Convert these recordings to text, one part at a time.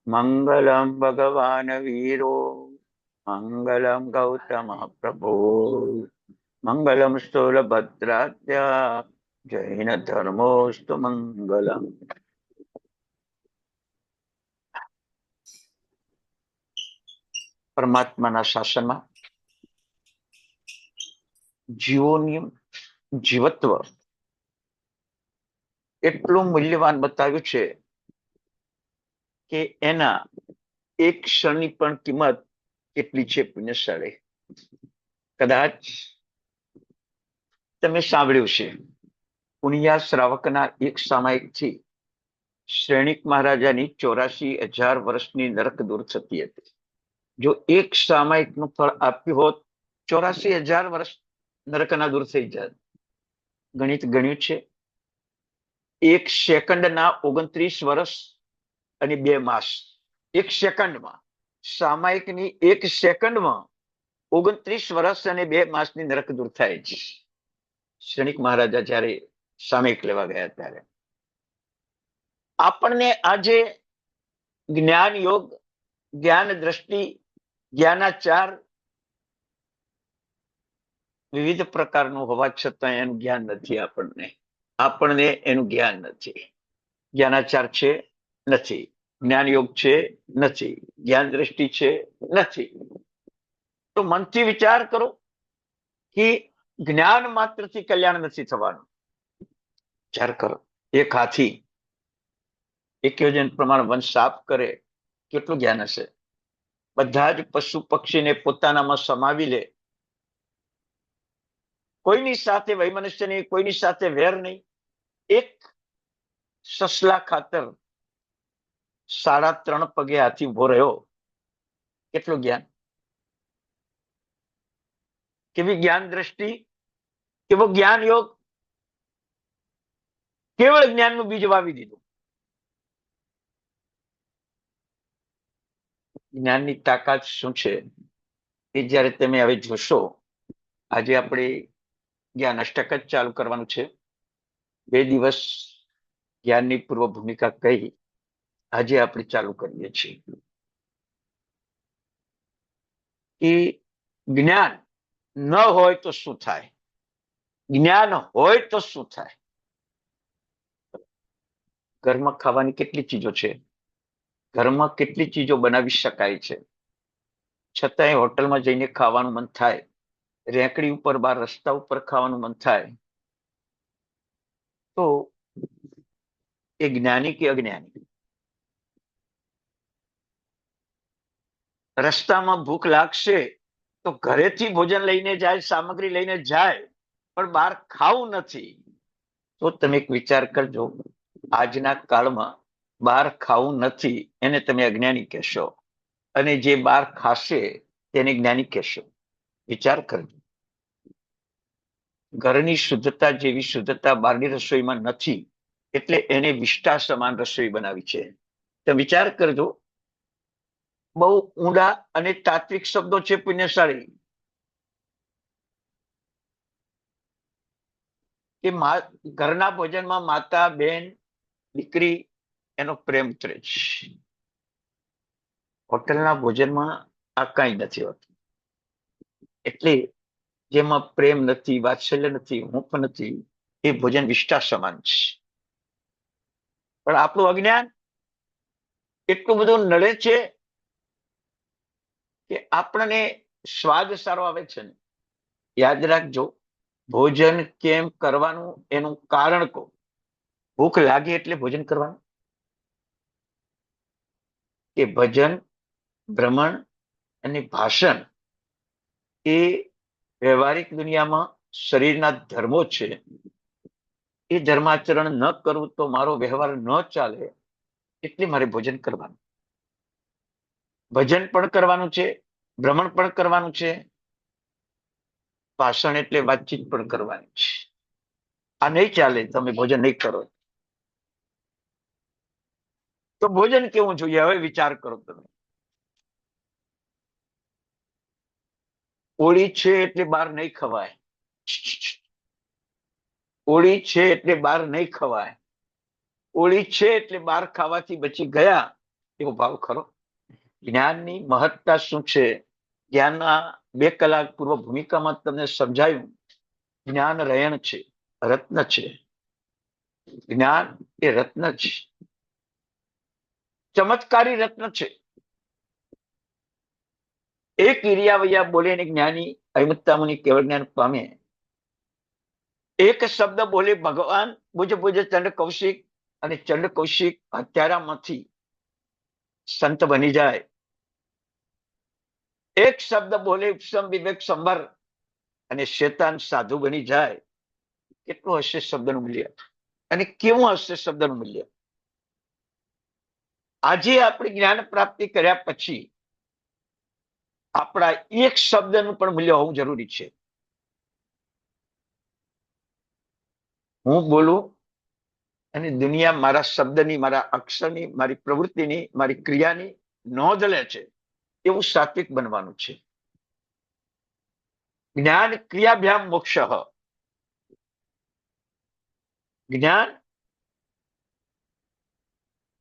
મંગલમ ભગવાન વીરો, મંગલમ ગૌતમ પ્રભો, મંગલમ સ્થૂલભદ્રાત્યા, જૈન ધર્મોસ્તુ મંગલમ. પરમાત્માના શાસનમાં જીવોની જીવત્વ એટલું મૂલ્યવાન બતાવ્યું છે કે એના એક ક્ષણની પણ કિંમત કેટલી છે પુણ્યશાળી. કદાચ તમે સાંભળ્યું છે પુણ્યા શ્રાવકના એક સામાયિકથી શ્રેણિક મહારાજાની 84,000 વર્ષની નરક દૂર થતી હતી. જો એક સામાયિકનું ફળ આપ્યું હોત 84,000 વર્ષ નરકના દૂર થઈ જાય. ગણિત ગણ્યું છે, એક સેકન્ડના 29 વર્ષ અને 2 માસ. એક સેકન્ડમાં, સામાયિકની એક સેકન્ડમાં 29 વર્ષ અને 2 માસની નરક દૂર થાય છે. શ્રેણિક મહારાજા જયારે સામાયિક લેવા ગયા ત્યારે આપણને આજે જ્ઞાન યોગ, જ્ઞાન દ્રષ્ટિ, જ્ઞાનાચાર વિવિધ પ્રકારનું હોવા છતાં એનું જ્ઞાન નથી. આપણને એનું જ્ઞાન નથી. જ્ઞાનાચાર છે નથી, જ્ઞાન યોગ છે નથી, જ્ઞાન દ્રષ્ટિ છે નથી. તો મનથી વિચાર કરો કે જ્ઞાન માત્રથી કલ્યાણ નથી થવાનું. વિચાર કરો, એક હાથી એક યોજન પ્રમાણે વન સાફ કરે, કેટલું જ્ઞાન હશે? બધા જ પશુ પક્ષીને પોતાનામાં સમાવી લે, કોઈની સાથે વૈમનસ્યની, કોઈની સાથે વેર નહીં. એક સસલા ખાતર 3.5 પગે હાથી ઉભો રહ્યો. કેટલું જ્ઞાન, કેવી જ્ઞાન દ્રષ્ટિ, કેવો જ્ઞાન યોગ! કેવળ જ્ઞાનનું બીજ વાવી દીધું. જ્ઞાનની તાકાત શું છે એ જયારે તમે હવે જોશો. આજે આપણે જ્ઞાન અષ્ટક જ ચાલુ કરવાનું છે. 2 દિવસ જ્ઞાનની પૂર્વ ભૂમિકા કહી આજે આપણે ચાલુ કરીએ છીએ કે જ્ઞાન ન હોય તો શું થાય, જ્ઞાન હોય તો શું થાય. ઘરમાં ખાવાની કેટલી ચીજો છે, ઘરમાં કેટલી ચીજો બનાવી શકાય છે, છતાંય હોટલમાં જઈને ખાવાનું મન થાય, રેકડી ઉપર, બહાર રસ્તા ઉપર ખાવાનું મન થાય. તો એ જ્ઞાની કે અજ્ઞાની? રસ્તામાં ભૂખ લાગશે તો ઘરેથી ભોજન લઈને જાય, સામગ્રી લઈને જાય, પણ બહાર ખાવું નથી. તો તમે એક વિચાર કરજો, આજના કાળમાં બહાર ખાવું નથી એને તમે અજ્ઞાની કહેશો, અને જે બહાર ખાશે તેને જ્ઞાની કહેશો. વિચાર કરજો. ઘરની શુદ્ધતા જેવી શુદ્ધતા બહારની રસોઈમાં નથી, એટલે એને વિષ્ટા સમાન રસોઈ બનાવી છે. તો વિચાર કરજો, બહુ ઊંડા અને તાત્વિક શબ્દો છે પુણ્યશાળી. કે ઘરના ભોજનમાં માતા, બેન, દીકરી એનો પ્રેમ ઉતરે છે. હોટલના ભોજનમાં આ કઈ નથી હોતું. એટલે જેમાં પ્રેમ નથી, વાત્સલ્ય નથી, હૂંફ નથી, એ ભોજન વિષ્ટા સમાન છે. પણ આપણું અજ્ઞાન એટલું બધું નડે છે કે આપણને સ્વાદ સારો આવે છે ને. યાદ રાખજો, ભોજન કેમ કરવાનું એનું કારણ કહો. ભૂખ લાગે એટલે ભોજન કરવાનું? કે ભજન, ભ્રમણ અને ભાષણ એ વ્યવહારિક દુનિયામાં શરીરના ધર્મો છે. એ ધર્માચરણ ન કરવું તો મારો વ્યવહાર ન ચાલે, એટલે મારે ભોજન કરવાનું. ભજન પણ કરવાનું છે, ભ્રમણ પણ કરવાનું છે, ભાષણ એટલે વાતચીત પણ કરવાની છે. આ નહીં ચાલે તમે ભોજન નહીં કરો તો ભોજન કેવું જોઈએ? હવે વિચાર કરો તમે. હોળી છે એટલે બહાર નહીં ખવાય, ઓળી છે એટલે બહાર નહીં ખવાય, ઓળી છે એટલે બહાર ખાવાથી બચી ગયા, એવો ભાવ ખરો. જ્ઞાનની મહત્તા શું છે? જ્ઞાનના 2 કલાક પૂર્વ ભૂમિકામાં તમને સમજાયું. જ્ઞાન રયણ છે, રત્ન છે. જ્ઞાન એ રત્ન છે, ચમત્કારી રત્ન છે. એક ઇરિયાવૈયા બોલે ને જ્ઞાની અહિમત્તા મુનિ કેવળ જ્ઞાન પામે. એક શબ્દ બોલે ભગવાન ભુજ ભુજ ચંડ કૌશિક, અને ચંડ કૌશિક હત્યારામાંથી સંત બની જાય. એક શબ્દ બોલે ઉપસમ વિવેક સંભર, અને શેતાન સાધુ બની જાય. કેટલું હશે શબ્દનું મૂલ્ય, અને કેવું હશે શબ્દનું મૂલ્ય. આજે આપણે જ્ઞાન પ્રાપ્તિ કર્યા પછી આપણા એક શબ્દનું પણ મૂલ્ય હોવું જરૂરી છે. હું બોલું અને દુનિયા મારા શબ્દની, મારા અક્ષરની, મારી પ્રવૃત્તિની, મારી ક્રિયાની નોંધ લે છે, એવું સાત્વિક બનવાનું છે. જ્ઞાન ક્રિયાભ્યામ મોક્ષ. જ્ઞાન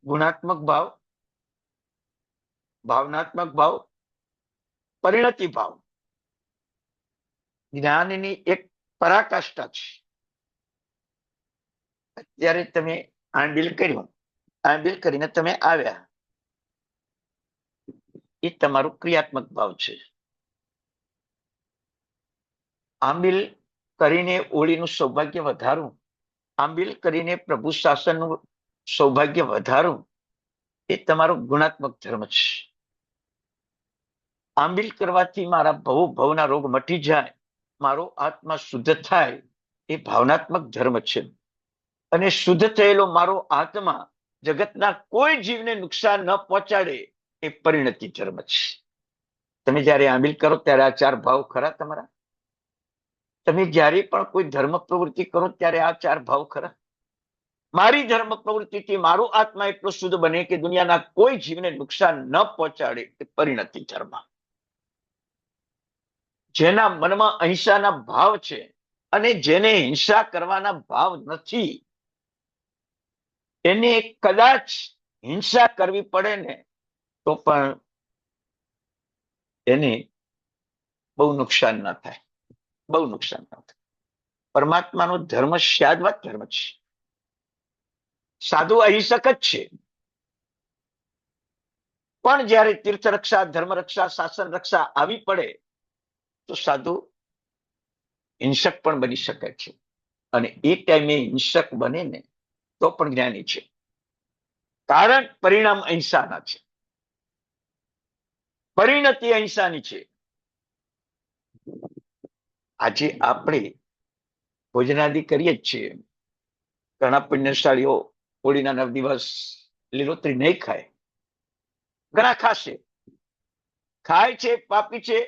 ગુણાત્મક ભાવ, ભાવનાત્મક ભાવ, પરિણતિ ભાવ. જ્ઞાનની એક પરાકાષ્ઠા છે. અત્યારે તમે આંબિલ કર્યું, આંબિલ કરીને તમે આવ્યા, એ તમારું ક્રિયાત્મક ભાવ છે. આંબિલ કરીને ઓળીનું સૌભાગ્ય વધારું, આંબિલ કરીને પ્રભુ શાસનનું સૌભાગ્ય વધારું, એ તમારો ગુણાત્મક ધર્મ છે. આંબિલ કરવાથી મારા ભવના રોગ મટી જાય, મારો આત્મા શુદ્ધ થાય, એ ભાવનાત્મક ધર્મ છે. અને શુદ્ધ થયેલો મારો આત્મા જગતના કોઈ જીવને નુકસાન ન પહોંચાડે, એ પરિણતિ ધર્મ છે. તમે જયારે આંબિલ કરો ત્યારે આ 4 ભાવ ખરા તમારા? તમે જયારે પણ કોઈ ધર્મ પ્રવૃત્તિ કરો ત્યારે આ 4 ભાવ ખરા? મારી ધર્મ પ્રવૃત્તિથી મારો આત્મા એટલો શુદ્ધ બને કે દુનિયાના કોઈ જીવને નુકસાન ન પહોંચાડે, એ પરિણતિ ધર્મ. જેના મનમાં અહિંસાના ભાવ છે અને જેને હિંસા કરવાના ભાવ નથી, એને કદાચ હિંસા કરવી પડે ને તો પણ એને બહુ નુકસાન ના થાય, બહુ નુકસાન ના થાય. પરમાત્માનો ધર્મ શાદ્વત ધર્મ છે. સાધુ અહિંસક જ છે, પણ જયારે તીર્થ રક્ષા, ધર્મ રક્ષા, શાસન રક્ષા આવી પડે તો સાધુ હિંસક પણ બની શકે છે. અને એ ટાઈમે હિંસક બને ને તો પણ જ્ઞાની છે, કારણ પરિણામ અહિંસાના છે, પરિણતિ અહિંસાની છે. આજે આપણે ભોજનાદિ કરીએ જ છીએ. ઘણા પુણ્યશાળીઓ હોળીના 9 દિવસ લીલોતરી નહીં ખાય, ઘણા ખાશે. ખાય છે પાપી છે,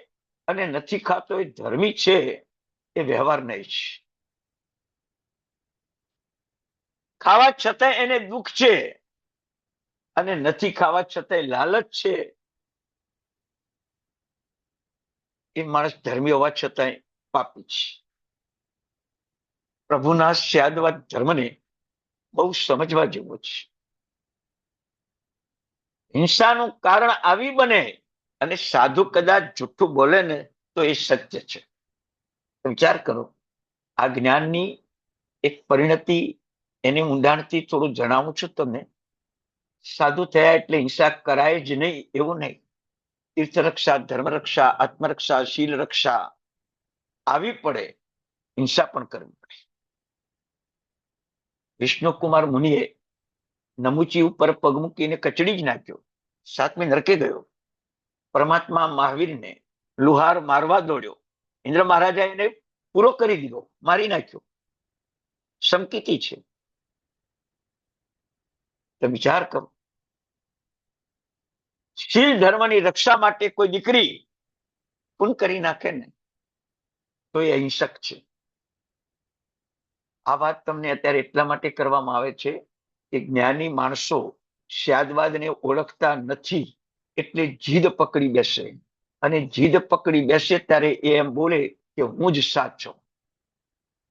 અને નથી ખાતો એ ધર્મી છે, એ વ્યવહાર નહીં છે. ખાવા છતાંય એને દુઃખ છે, અને નથી ખાવા છતાંય લાલચ છે, એ માણસ ધર્મી હોવા છતાંય પાપી છે. પ્રભુના શાદ્વત ધર્મને બહુ સમજવા જેવો છે. હિંસાનું કારણ આવી બને અને સાધુ કદાચ જુઠ્ઠું બોલે ને તો એ સત્ય છે. વિચાર કરો, આ જ્ઞાનની એક પરિણતિ, એને ઊંડાણથી થોડું જણાવું છું તમને. સાધુ થયા એટલે હિંસા કરાય જ નહીં એવું નહીં. તીર્થ રક્ષા, ધર્મ રક્ષા, આત્મરક્ષા, શીલ રક્ષા આવી પડે, હિંસા પણ કરવી પડે. વિષ્ણુકુમાર મુનિએ નમુચી ઉપર પગ મૂકીને કચડી જ નાખ્યો, 7મી નરકે ગયો. પરમાત્મા મહાવીરને લુહાર મારવા દોડ્યો, ઇન્દ્ર મહારાજા એને પૂરો કરી દીધો, મારી નાખ્યો. સમકીતી છે. તો વિચાર કરો, શીલ ધર્મની રક્ષા માટે કોઈ દીકરી ખૂન કરી નાખે ને તો એ અહિંસક છે. આ વાત તમને અત્યારે એટલા માટે કરવામાં આવે છે કે જ્ઞાની માણસો શાદ્વાદને ઓળખતા નથી, એટલે જીદ પકડી બેસે, અને જીદ પકડી બેસે ત્યારે એ એમ બોલે કે હું જ સાચો.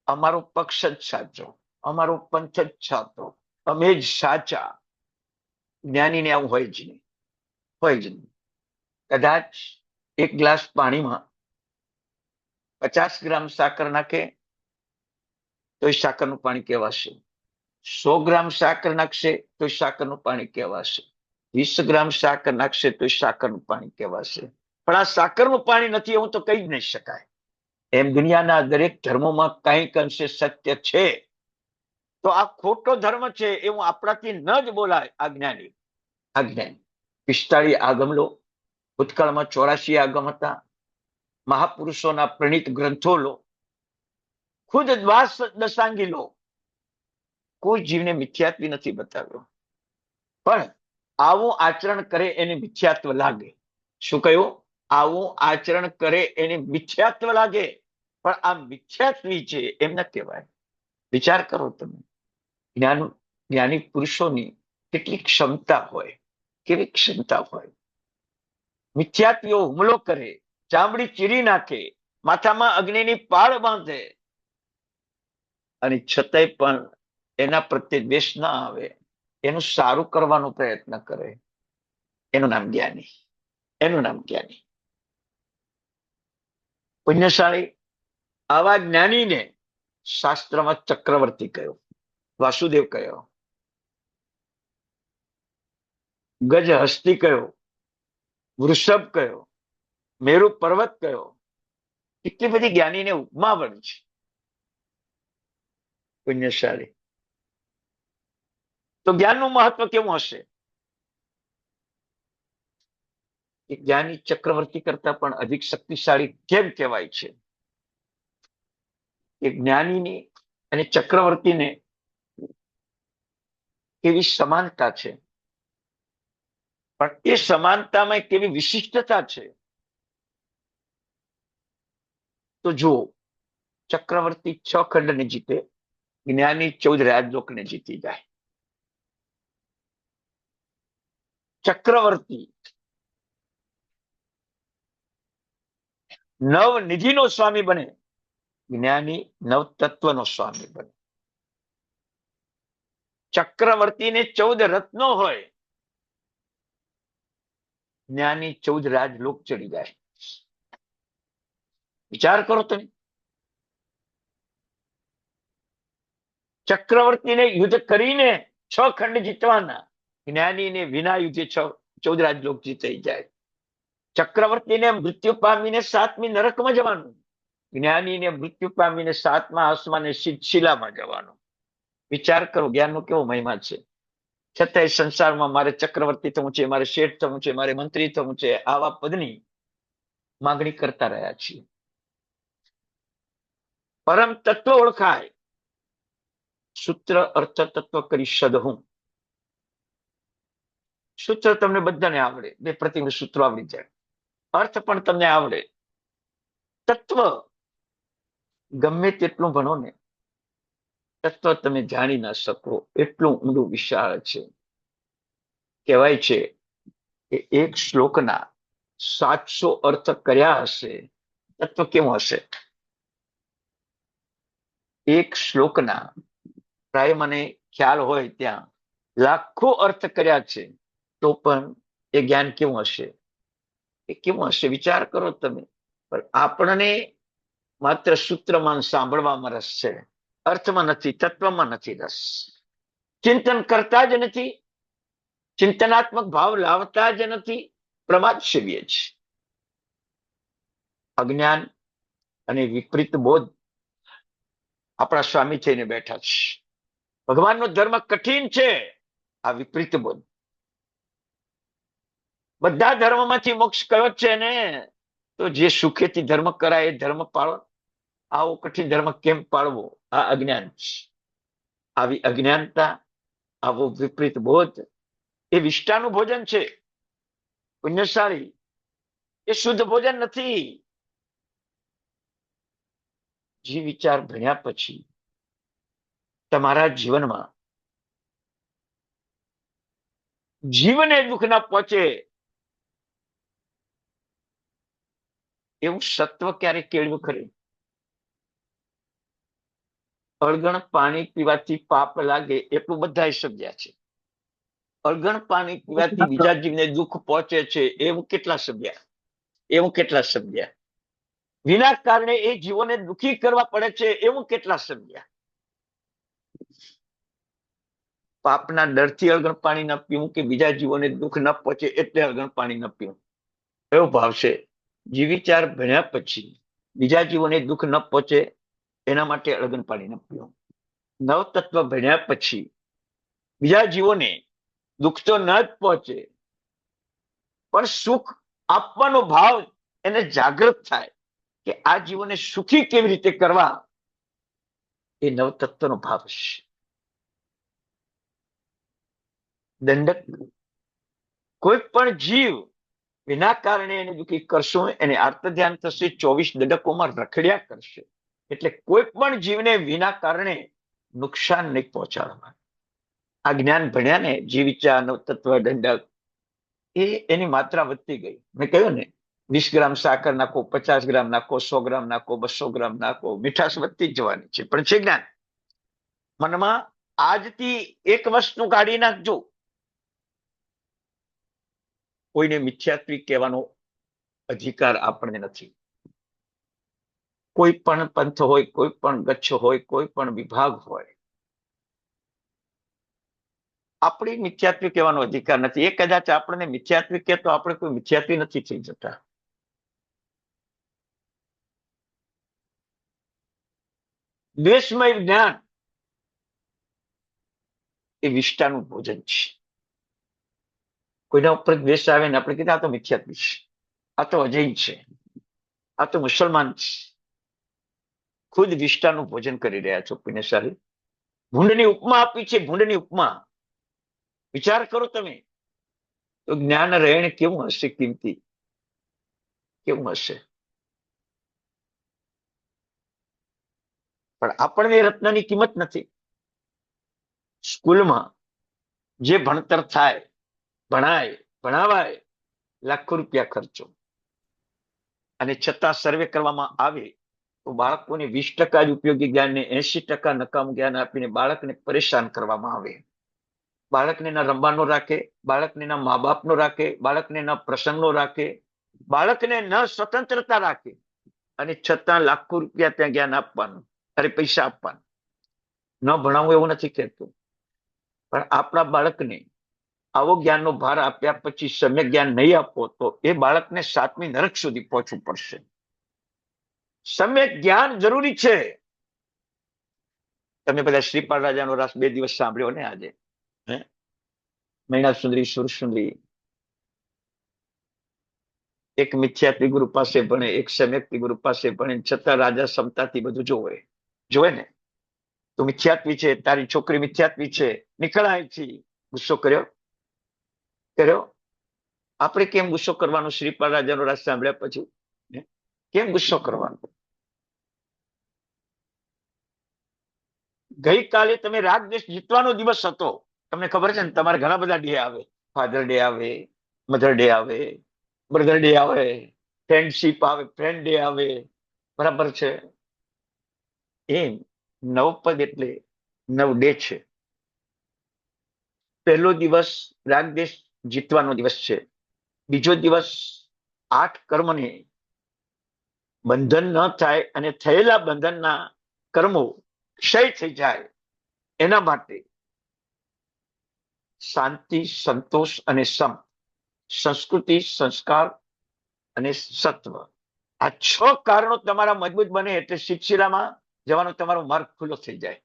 અમારો પક્ષ જ સાચો, અમારો પંથ જ સાચો, અમે જ સાચા. જ્ઞાનીને આવું હોય જ નહીં, હોય જ નહીં. કદાચ એક ગ્લાસ પાણીમાં 50 ગ્રામ સાકર નાખે તો એ સાકરનું પાણી કહેવાશે. 100 ગ્રામ સાકર નાખશે તો સાકરનું પાણી કહેવાશે. 20 ગ્રામ સાકર નાખશે તો સાકરનું પાણી કહેવાશે. પણ આ સાકરનું પાણી નથી એવું તો કહી જ નહીં શકાય. એમ દુનિયાના દરેક ધર્મોમાં કંઈક અંશે સત્ય છે. તો આ ખોટો ધર્મ છે એવું આપણાથી ન જ બોલાય. અજ્ઞાની 45 આગમ લો, ભૂતકાળમાં 84 આગમ હતા. મહાપુરુષોના પ્રણીત ગ્રંથો લો, ખુદ દ્વાસ દશાંગી લો, કોઈ જીવને મિથ્યાત્વી નથી બતાવ્યો. પણ આવું આચરણ કરે એને મિથ્યાત્વ લાગે. શું કહ્યું? આવું આચરણ કરે એને મિથ્યાત્વ લાગે. પણ આ મિથ્યાત્વી છે એમ ન કહેવાય. વિચાર કરો તમે, જ્ઞાની પુરુષોની કેટલી ક્ષમતા હોય, કેવી ક્ષમતા હોય. મિથ્યાત્વીઓ હુમલો કરે, ચામડી ચીરી નાખે, માથામાં અગ્નિની પાળ બાંધે, અને છતાંય પણ એના પ્રત્યે દ્વેષ ના આવે, એનું સારું કરવાનો પ્રયત્ન કરે. એનું નામ જ્ઞાની. એનું નામ જ્ઞાની. પુણ્યશાળી આવા જ્ઞાનીને શાસ્ત્રમાં ચક્રવર્તી કયો, વાસુદેવ કયો, ગજ હસ્તી કયો, વૃષભ કયો, મેરુ પર્વત કયો. કેટલી બધી જ્ઞાનીને ઉપમા બની છે. પુણ્યશાળી તો જ્ઞાનનું મહત્વ કેવું હશે? એ જ્ઞાની ચક્રવર્તી કરતા પણ અધિક શક્તિશાળી કેમ કહેવાય છે? એ જ્ઞાનીની અને ચક્રવર્તીને કેવી સમાનતા છે, પણ એ સમાનતામાં કેવી વિશિષ્ટતા છે. તો જુઓ, ચક્રવર્તી 6 ખંડને જીતે, જ્ઞાની 14 રાજલોકને જીતી જાય. ચક્રવર્તી 9 નિધિનો સ્વામી બને, જ્ઞાની 9 તત્વનો સ્વામી બને. ચક્રવર્તીને 14 રત્નો હોય, જ્ઞાની 14 રાજલોક ચડી જાય. વિચાર કરો તમે. ચક્રવર્તીને યુદ્ધ કરીને 6 ખંડ જીતવાના, જ્ઞાનીને વિના યુદ્ધે 14 રાજલોક જીતી જાય. ચક્રવર્તીને મૃત્યુ પામીને 7મી નરકમાં જવાનું, જ્ઞાનીને મૃત્યુ પામીને 7મા આસમાને શિલામાં જવાનું. વિચાર કરો જ્ઞાનનો કેવો મહિમા છે. છતાંય સંસારમાં મારે ચક્રવર્તી થવું છે, મારે શેઠ થવું છે, મારે મંત્રી થવું છે, આવા પદની માંગણી કરતા રહ્યા છીએ. પરમ તત્વ ઓળખાય, સૂત્ર અર્થ તત્વ કરી સદહું. સૂત્ર તમને બધાને આવડે, 2 પ્રતિનું સૂત્ર આવડી જાય. અર્થ પણ તમને આવડે. તત્વ ગમે તેટલું ભણો ને, તત્વ તમે જાણી ના શકો એટલું ઊંડું વિશાળ છે. કહેવાય છે કે એક શ્લોકના 700 અર્થ કર્યા હશે. તત્વ કેવું હશે? એક શ્લોકના પ્રાય મને ખ્યાલ હોય ત્યાં લાખો અર્થ કર્યા છે, તો પણ એ જ્ઞાન કેવું હશે? એ કેવું હશે? વિચાર કરો તમે. પણ આપણને માત્ર સૂત્રમાં સાંભળવામાં રસ છે, અર્થમાં નથી, તત્વમાં નથી રસ. ચિંતન કરતા જ નથી, ચિંતનાત્મક ભાવ લાવતા જ નથી, પ્રમાદ સેવીએ છે. અજ્ઞાન અને વિપરીત બોધ આપણા સ્વામી થઈને બેઠા છે. ભગવાનનો ધર્મ કઠિન છે, આ વિપરીત બોધ. બધા ધર્મમાંથી મોક્ષ કયો છે ને? તો જે સુખેથી ધર્મ કરાય એ ધર્મ પાળો. આવો કઠિન ધર્મ કેમ પાળવો? આ અજ્ઞાન છે. આવી અજ્ઞાનતા, આવો વિપરીત બોધ એ વિષ્ટાનું ભોજન છે. પુણ્યશાળી, એ શુદ્ધ ભોજન નથી. જે વિચાર ભણ્યા પછી તમારા જીવનમાં જીવને દુઃખ ના પહોંચે એવું સત્વ ક્યારે કેળવ્યું ખરી? અળગણ પાણી પીવાથી પાપ લાગે એટલું બધા સમજ્યા છે. અળગણ પાણી પીવાથી બીજા જીવને દુઃખ પહોંચે છે એવું કેટલા સમજ્યા? વિના કારણે એ જીવોને દુઃખી કરવા પડે છે એવું કેટલા સમજ્યા? પાપના ડરથી અળગણ પાણી ન પીવું કે બીજા જીવોને દુઃખ ન પહોંચે એટલે અળગણ પાણી ન પીવું, એવો ભાવ છે. જીવિચાર ભણ્યા પછી બીજા જીવોને દુઃખ ન પહોંચે એના માટે અળગણ પાણી ન પીવું. નવતત્વ ભણ્યા પછી બીજા જીવોને દુઃખ તો ન જ પહોંચે પણ સુખ આપવાનો ભાવ એને જાગૃત થાય કે આ જીવોને સુખી કેવી રીતે કરવા, એ નવતત્વનો ભાવ છે. દંડક, કોઈ પણ જીવ વિના કારણે એને દુઃખી કરશું એને આર્ત ધ્યાન થશે, 24 દંડકોમાં રખડ્યા કરશે. એટલે કોઈ પણ જીવને વિના કારણે નુકસાન નહીં પહોંચાડવા. આ જ્ઞાન ભણ્યા ને જીવિચા નવતત્વ દંડક, એની માત્રા વધતી ગઈ. મેં કહ્યું ને 20 ગ્રામ સાકર નાખો, 50 ગ્રામ નાખો, 100 ગ્રામ નાખો, 200 ગ્રામ નાખો, મીઠાશ વધતી જ જવાની છે. પણ છે જ્ઞાન. મનમાં આજથી એક વસ્તુ કાઢી નાખજો, કોઈને મિથ્યાત્વી કહેવાનો અધિકાર આપણને નથી. કોઈ પણ પંથ હોય, કોઈ પણ ગચ્છ હોય, કોઈ પણ વિભાગ હોય, આપણી મિથ્યાત્વી કહેવાનો અધિકાર નથી. એ કદાચ આપણને મિથ્યાત્વી કહે તો આપણે કોઈ મિથ્યાત્વી નથી થઈ જતા. દ્વેષમય જ્ઞાન એ વિષ્ટાનું ભોજન છે. કોઈના ઉપર દ્વેષ આવે ને આપણે કીધા આ તો મિથ્યાત્વી છે, આ તો અજૈન છે, આ તો મુસલમાન છે. ખુદ વિષ્ટાનું ભોજન કરી રહ્યા છો પુણ્યશાળી. ભૂંડની ઉપમા આપી છે, ભૂંડની ઉપમા. વિચાર કરો તમે તો જ્ઞાન રહેણ કેવું હશે, કિંમતી કેવું હશે. પણ આપણને રત્નની કિંમત નથી. સ્કૂલમાં જે ભણતર થાય, ભણાય, ભણાવાય, લાખો રૂપિયા ખર્ચો, અને છતાં સર્વે કરવામાં આવે તો બાળકોને 20% જ ઉપયોગી જ્ઞાનને 80% નકામું જ્ઞાન આપીને બાળકને પરેશાન કરવામાં આવે. બાળકને ના રમવાનો રાખે, બાળકને ના મા બાપનો રાખે, બાળકને ના પ્રસંગનો રાખે, બાળકને ન સ્વતંત્રતા રાખે, અને છતાં લાખો રૂપિયા ત્યાં જ્ઞાન આપવાનું, અરે પૈસા આપવાનું. ન ભણાવવું એવું નથી કહેતું, પણ આપણા બાળકને આવો જ્ઞાનનો ભાર આપ્યા પછી સમ્યક જ્ઞાન નહીં આપો તો એ બાળકને 7મી નરક સુધી પહોંચવું પડશે. સમ્યક જ્ઞાન જરૂરી છે. તમે બધા શ્રીપાલ રાજાનો રાસ 2 દિવસ સાંભળ્યો ને આજે? મૈણા સુંદરી, સુર સુંદરી, એક મિથ્યાત્વી ગુરુ પાસે ભણે, એક સમ્યક્તી ગુરુ પાસે ભણે, છતાં રાજા ક્ષમતાથી બધું જોવે ને. તો મિથ્યાત્વી છે, તારી છોકરી મિથ્યાત્વી છે, નીકળ અહીંથી. ગુસ્સો કર્યો. આપણે કેમ ગુસ્સો કરવાનો? શ્રીપાલ રાજાનો રાસ સાંભળ્યા પછી કેમ ગુસ્સો કરવાનો? ગઈકાલે તમે રાગ દેશ જીતવાનો દિવસ હતો. તમને ખબર છે ને, તમારે ઘણા બધા ડે આવે. ફાધર ડે આવે, મધર ડે આવે, બ્રધર ડે આવે, ફ્રેન્ડશીપ આવે, ફ્રેન્ડ ડે આવે, બરાબર છે? એમ નવપદ એટલે 9 ડે છે. પહેલો દિવસ રાગ દેશ જીતવાનો દિવસ છે. બીજો દિવસ 8 કર્મને બંધન ન થાય અને થયેલા બંધનના કર્મો ક્ષય થઈ જાય એના માટે શાંતિ, સંતોષ અને સમ, સંસ્કૃતિ, સંસ્કાર અને સત્વ, આ 6 કારણો તમારા મજબૂત બને એટલે શિક્ષિલામાં જવાનો તમારો માર્ગ ખુલ્લો થઈ જાય.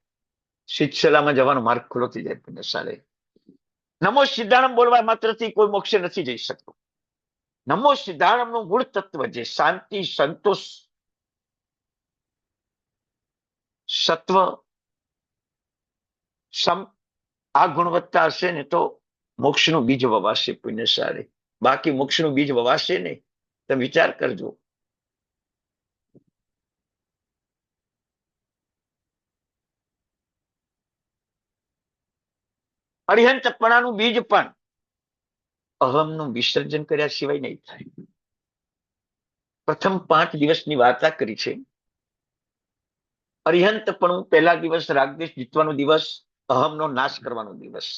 શિક્ષિલામાં જવાનો માર્ગ ખુલ્લો થઈ જાય. પુણ્યશાળી, નમો સિદ્ધાણમ બોલવા માત્રથી કોઈ મોક્ષે નથી જઈ શકતો. નમો સિદ્ધાણમનું મૂળ તત્વ જે શાંતિ, સંતોષ, સત્વ, સમ, આ ગુણવત્તા હશે ને તો મોક્ષનું બીજ વવાશે. પુણ્યશાળી, બાકી મોક્ષનું બીજ વવાશે નહીં. તમે વિચાર કરજો. અરિહંતપણાનું બીજ પણ અહમનું વિસર્જન કર્યા સિવાય નહીં થાય. પ્રથમ 5 દિવસની વાર્તા કરી છે. અરિહંતપણું પહેલા દિવસ રાગદ્વેષ જીતવાનો દિવસ, અહમનો નાશ કરવાનો દિવસ.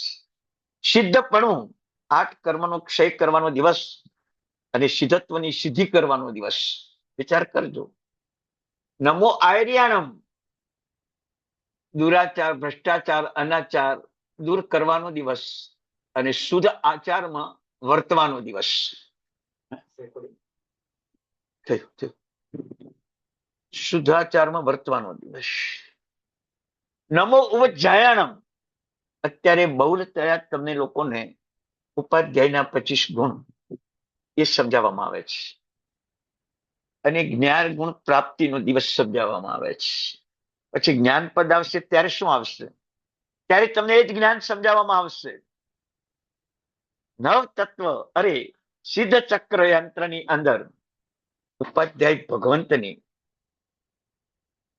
સિદ્ધપણું 8 કર્મનો ક્ષય કરવાનો દિવસ અને સિદ્ધત્વની સિદ્ધિ કરવાનો દિવસ. વિચાર કરજો. નમો આયર્યાણમ, દુરાચાર, ભ્રષ્ટાચાર, અનાચાર દૂર કરવાનો દિવસ અને શુદ્ધ આચારમાં વર્તવાનો દિવસ. શુદ્ધાચારમાં વર્તવાનો દિવસ. નમો ઉપજાયાણમ, અત્યારે બહુલ થયા તમને લોકોને ઉપાધ્યાયના 25 ગુણ એ સમજાવવામાં આવે છે અને જ્ઞાન ગુણ પ્રાપ્તિનો દિવસ સમજાવવામાં આવે છે. પછી જ્ઞાન પદ આવશે ત્યારે શું આવશે? ત્યારે તમને એ જ જ્ઞાન સમજાવવામાં આવશે. નવ તત્વ, અરે સિદ્ધ ચક્ર યંત્રની અંદર ઉપાધ્યાય ભગવંતની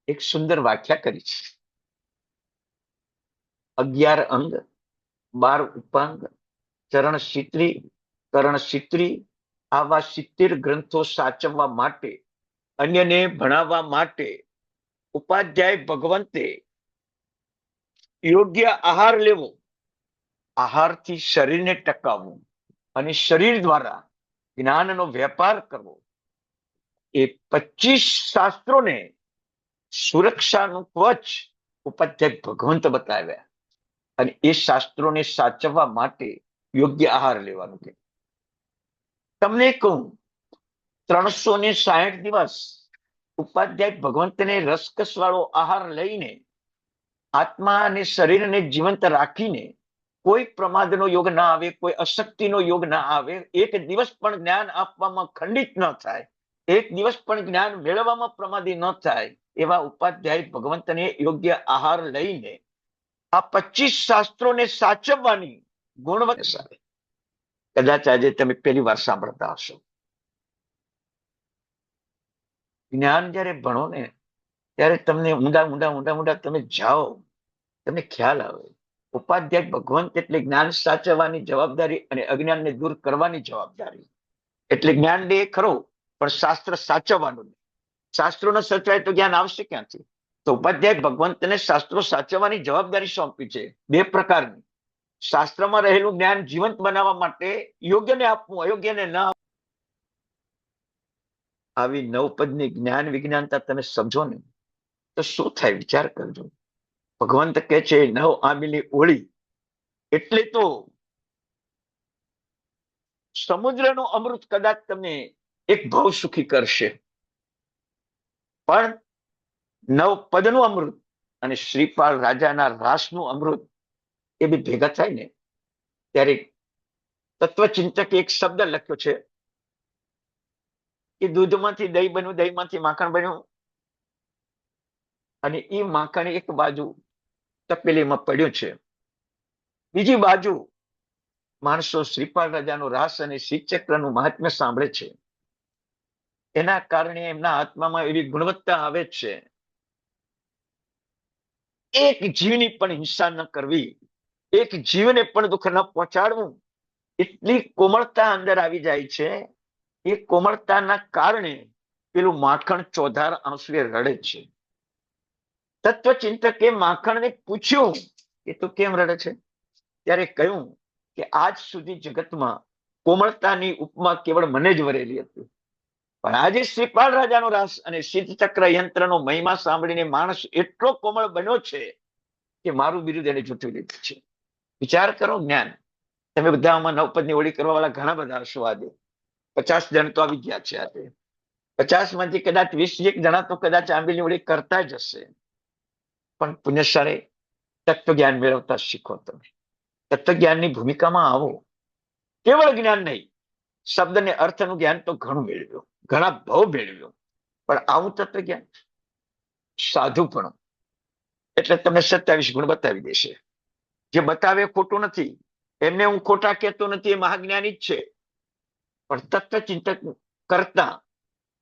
એક સુંદર વ્યાખ્યા કરી છે. 11 અંગ, 12 ઉપાંગ, ચરણ સિત્રી, કરણ સિત્રી, આવા 70 ગ્રંથો સાચવવા માટે, અન્યને ભણાવવા માટે ઉપાધ્યાય ભગવંતે યોગ્ય આહાર લેવો, આહારથી શરીરને ટકાવવું અને શરીર દ્વારા જ્ઞાનનો વેપાર કરવો, એ 25 શાસ્ત્રોને સુરક્ષાનું કવચ ઉપાધ્યાય ભગવંત બતાવ્યા અને એ શાસ્ત્રોને સાચવવા માટે યોગ્ય આહાર લેવાનું કે તમને કહું 360 દિવસ ઉપાધ્યાય ભગવંતને રસકસ વાળો આહાર લઈને આત્મા અને શરીરને જીવંત રાખીને કોઈ પ્રમાદનો યોગ ના આવે, કોઈ અશક્તિનો યોગ ના આવે, એક દિવસ પણ જ્ઞાન આપવામાં ખંડિત ન થાય, એક દિવસ પણ જ્ઞાન મેળવવામાં પ્રમાદી ન થાય, એવા ઉપાધ્યાય ભગવંતને યોગ્ય આહાર લઈને આ 25 શાસ્ત્રોને સાચવવાની ગુણવત્તા. કદાચ આજે તમે પહેલી વાર સાંભળતા હશો. જ્ઞાન જયારે ભણો ને ત્યારે તમને ઊંડા ઊંડા ઊંડા ઊંડા તમે જાઓ, તમને ખ્યાલ આવે ઉપાધ્યાય ભગવંત એટલે જ્ઞાન સાચવવાની જવાબદારી અને અજ્ઞાનને દૂર કરવાની જવાબદારી. એટલે જ્ઞાન દે ખરો, પણ શાસ્ત્ર સાચવવાનું. શાસ્ત્રો ન સચવાય તો જ્ઞાન આવશે ક્યાંથી? તો ઉપાધ્યાય ભગવંતને શાસ્ત્રો સાચવવાની જવાબદારી સોંપી છે 2 પ્રકારની. શાસ્ત્રમાં રહેલું જ્ઞાન જીવંત બનાવવા માટે યોગ્યને આપવું, અયોગ્યને ન. આવી 9 પદની જ્ઞાન વિજ્ઞાનતા તમે સમજો ને તો શું થાય વિચાર કરજો. ભગવંત કહે છે 9 આંબીની ઓળી એટલે તો સમુદ્રનું અમૃત કદાચ તમને એક ભાવ સુખી કરશે, પણ 9 પદનું અમૃત અને શ્રીપાલ રાજાના રાસનું અમૃત એ બી ભેગા થાય ને ત્યારે તત્વચિંતકે એક શબ્દ લખ્યો છે કે દૂધમાંથી દહીં બન્યું, દહીંમાંથી માખણ બન્યું અને એ માખણ એક બાજુ તપેલીમાં પડ્યું છે, બીજી બાજુ માણસો શ્રીપાલ રાજાનો રાસ અને શ્રીચક્રનું મહાત્મ્ય સાંભળે છે. એના કારણે એમના આત્મામાં એવી ગુણવત્તા આવે છે, એક જીવની પણ હિંસા ન કરવી, એક જીવને પણ દુઃખ ન પહોંચાડવું, એટલી કોમળતા અંદર આવી જાય છે. એ કોમળતાના કારણે પેલું માખણ ચોધાર આંસુએ રડે છે. તત્વચિંતકે માખણને પૂછ્યું કે તું કેમ રડે છે? ત્યારે કહ્યું કે આજ સુધી જગતમાં કોમળતાની ઉપમા કેવળ મને જ વરેલી હતી, પણ આજે શ્રીપાલ રાજાનો રાસ અને સિદ્ધચક્ર યંત્રનો મહિમા સાંભળીને માણસ એટલો કોમળ બન્યો છે કે મારું બિરુદ એને જૂઠવી લીધું છે. વિચાર કરો જ્ઞાન. તમે બધા આમાં 9 પદની ઓળી કરવા વાળા ઘણા બધા હશો. આજે 50 જણ તો આવી ગયા છે. આજે 50 માંથી કદાચ 20 જણા તો કદાચ આંબીની ઓળી કરતા જ હશે, પણ પુણ્યશાળી તત્વજ્ઞાન મેળવતા શીખો. તમે તત્વજ્ઞાનની ભૂમિકામાં આવો. કેવળ જ્ઞાન નહીં, શબ્દ ને અર્થનું જ્ઞાન તો ઘણું મેળવ્યું, ઘણા બહુ મેળવ્યું, પણ આવું તત્વજ્ઞાન સાધુપણું એટલે તમને 27 ગુણ બતાવી દેશે. જે બતાવે ખોટું નથી, એમને હું ખોટા કહેતો નથી, એ મહાજ્ઞાની જ છે, પણ તત્વચિંતક કરતા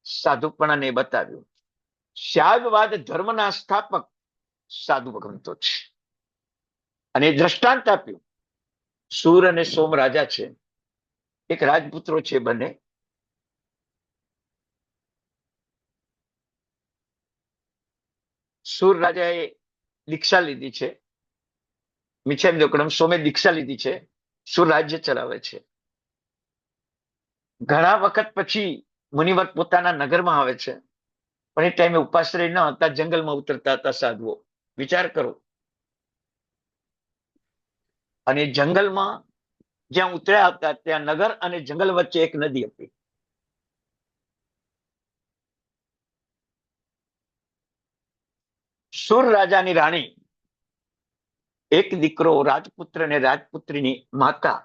સાધુપણાને બતાવ્યું. શાગવાદ ધર્મના સ્થાપક સાધુ ભગવંતો છે અને દ્રષ્ટાંત આપ્યું. સૂર અને સોમ રાજા છે, એક રાજપુત્રો છે બંને. સુર રાજાએ દીક્ષા લીધી છે, મિચ્છામી દુક્કડમ સોમે દીક્ષા લીધી છે, સુર રાજ્ય ચલાવે છે. ઘણા વખત પછી મુનિવર પોતાના નગરમાં આવે છે, પણ એ ટાઈમે ઉપાશ્રય ન હતા, જંગલમાં ઉતરતા હતા સાધુઓ. વિચાર કરો. અને જંગલમાં જ્યાં ઉતર્યા હતા ત્યાં નગર અને જંગલ વચ્ચે એક નદી હતી. સુર રાજાની રાણી એક દીકરો રાજપુત્ર અને રાજપુત્રીની માતા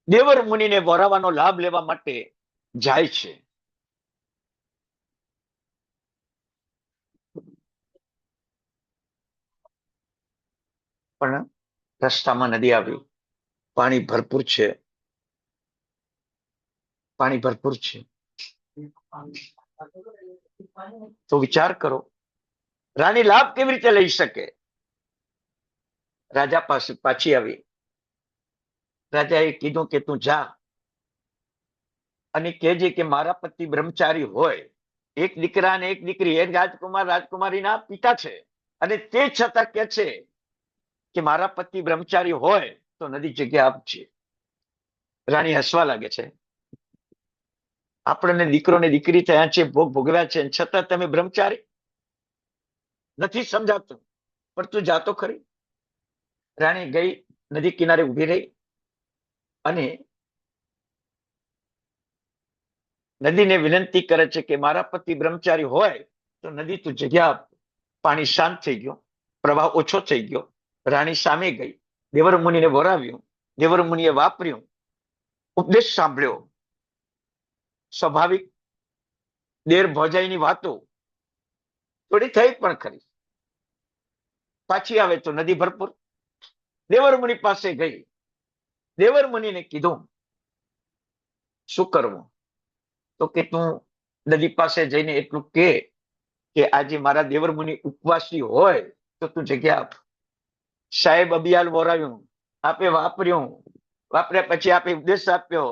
દેવર મુનિને વરાવાનો લાભ લેવા માટે જાય છે. પણ રસ્તામાં નદી આવી. પાણી ભરપૂર છે, પાણી ભરપૂર છે. તો વિચાર કરો, રાણી લાભ કેવી રીતે લઈ શકે? રાજા પાસે પાછી આવી. રાજાએ કીધું કે તું જા અને કહેજે કે મારા પતિ બ્રહ્મચારી હોય, એક દીકરા અને એક દીકરી, એક રાજકુમાર રાજકુમારીના પિતા છે, અને તે છતાં કે છે કે મારા પતિ બ્રહ્મચારી હોય તો નદી જગ્યા આપજે. રાણી હસવા લાગે છે. આપણને દીકરો ને દીકરી થયા છે, ભોગ ભોગવ્યા છે, છતાં તમે બ્રહ્મચારી? નથી સમજાતું, પણ તું જાતો ખરી. રાણી ગઈ, નદી કિનારે ઉભી રહી અને નદીને વિનંતી કરે છે કે મારા પતિ બ્રહ્મચારી હોય તો નદી તું જગ્યા આપ. પાણી શાંત થઈ ગયો, પ્રવાહ ઓછો થઈ ગયો. રાણી સામે ગઈ, દેવર મુનિને વરાવ્યું. દેવર મુનિએ વાપર્યું, ઉપદેશ સાંભળ્યો. સ્વાભાવિક દેર ભોજાઈની વાતો થોડી થઈ પણ ખરી. પાછી આવે તો નદી ભરપૂર. દેવર મુનિ પાસે ગઈ. દેવર મુનિને કીધું શું કરવું? તો કે તું નદી પાસે જઈને એટલું કે આજે મારા દેવર મુનિ ઉપવાસી હોય તો તું જગ્યા આપ. સાહેબ અબિયાલ વોરાવ્યું, આપે વાપર્યું, વાપર્યા પછી આપે ઉપદેશ આપ્યો,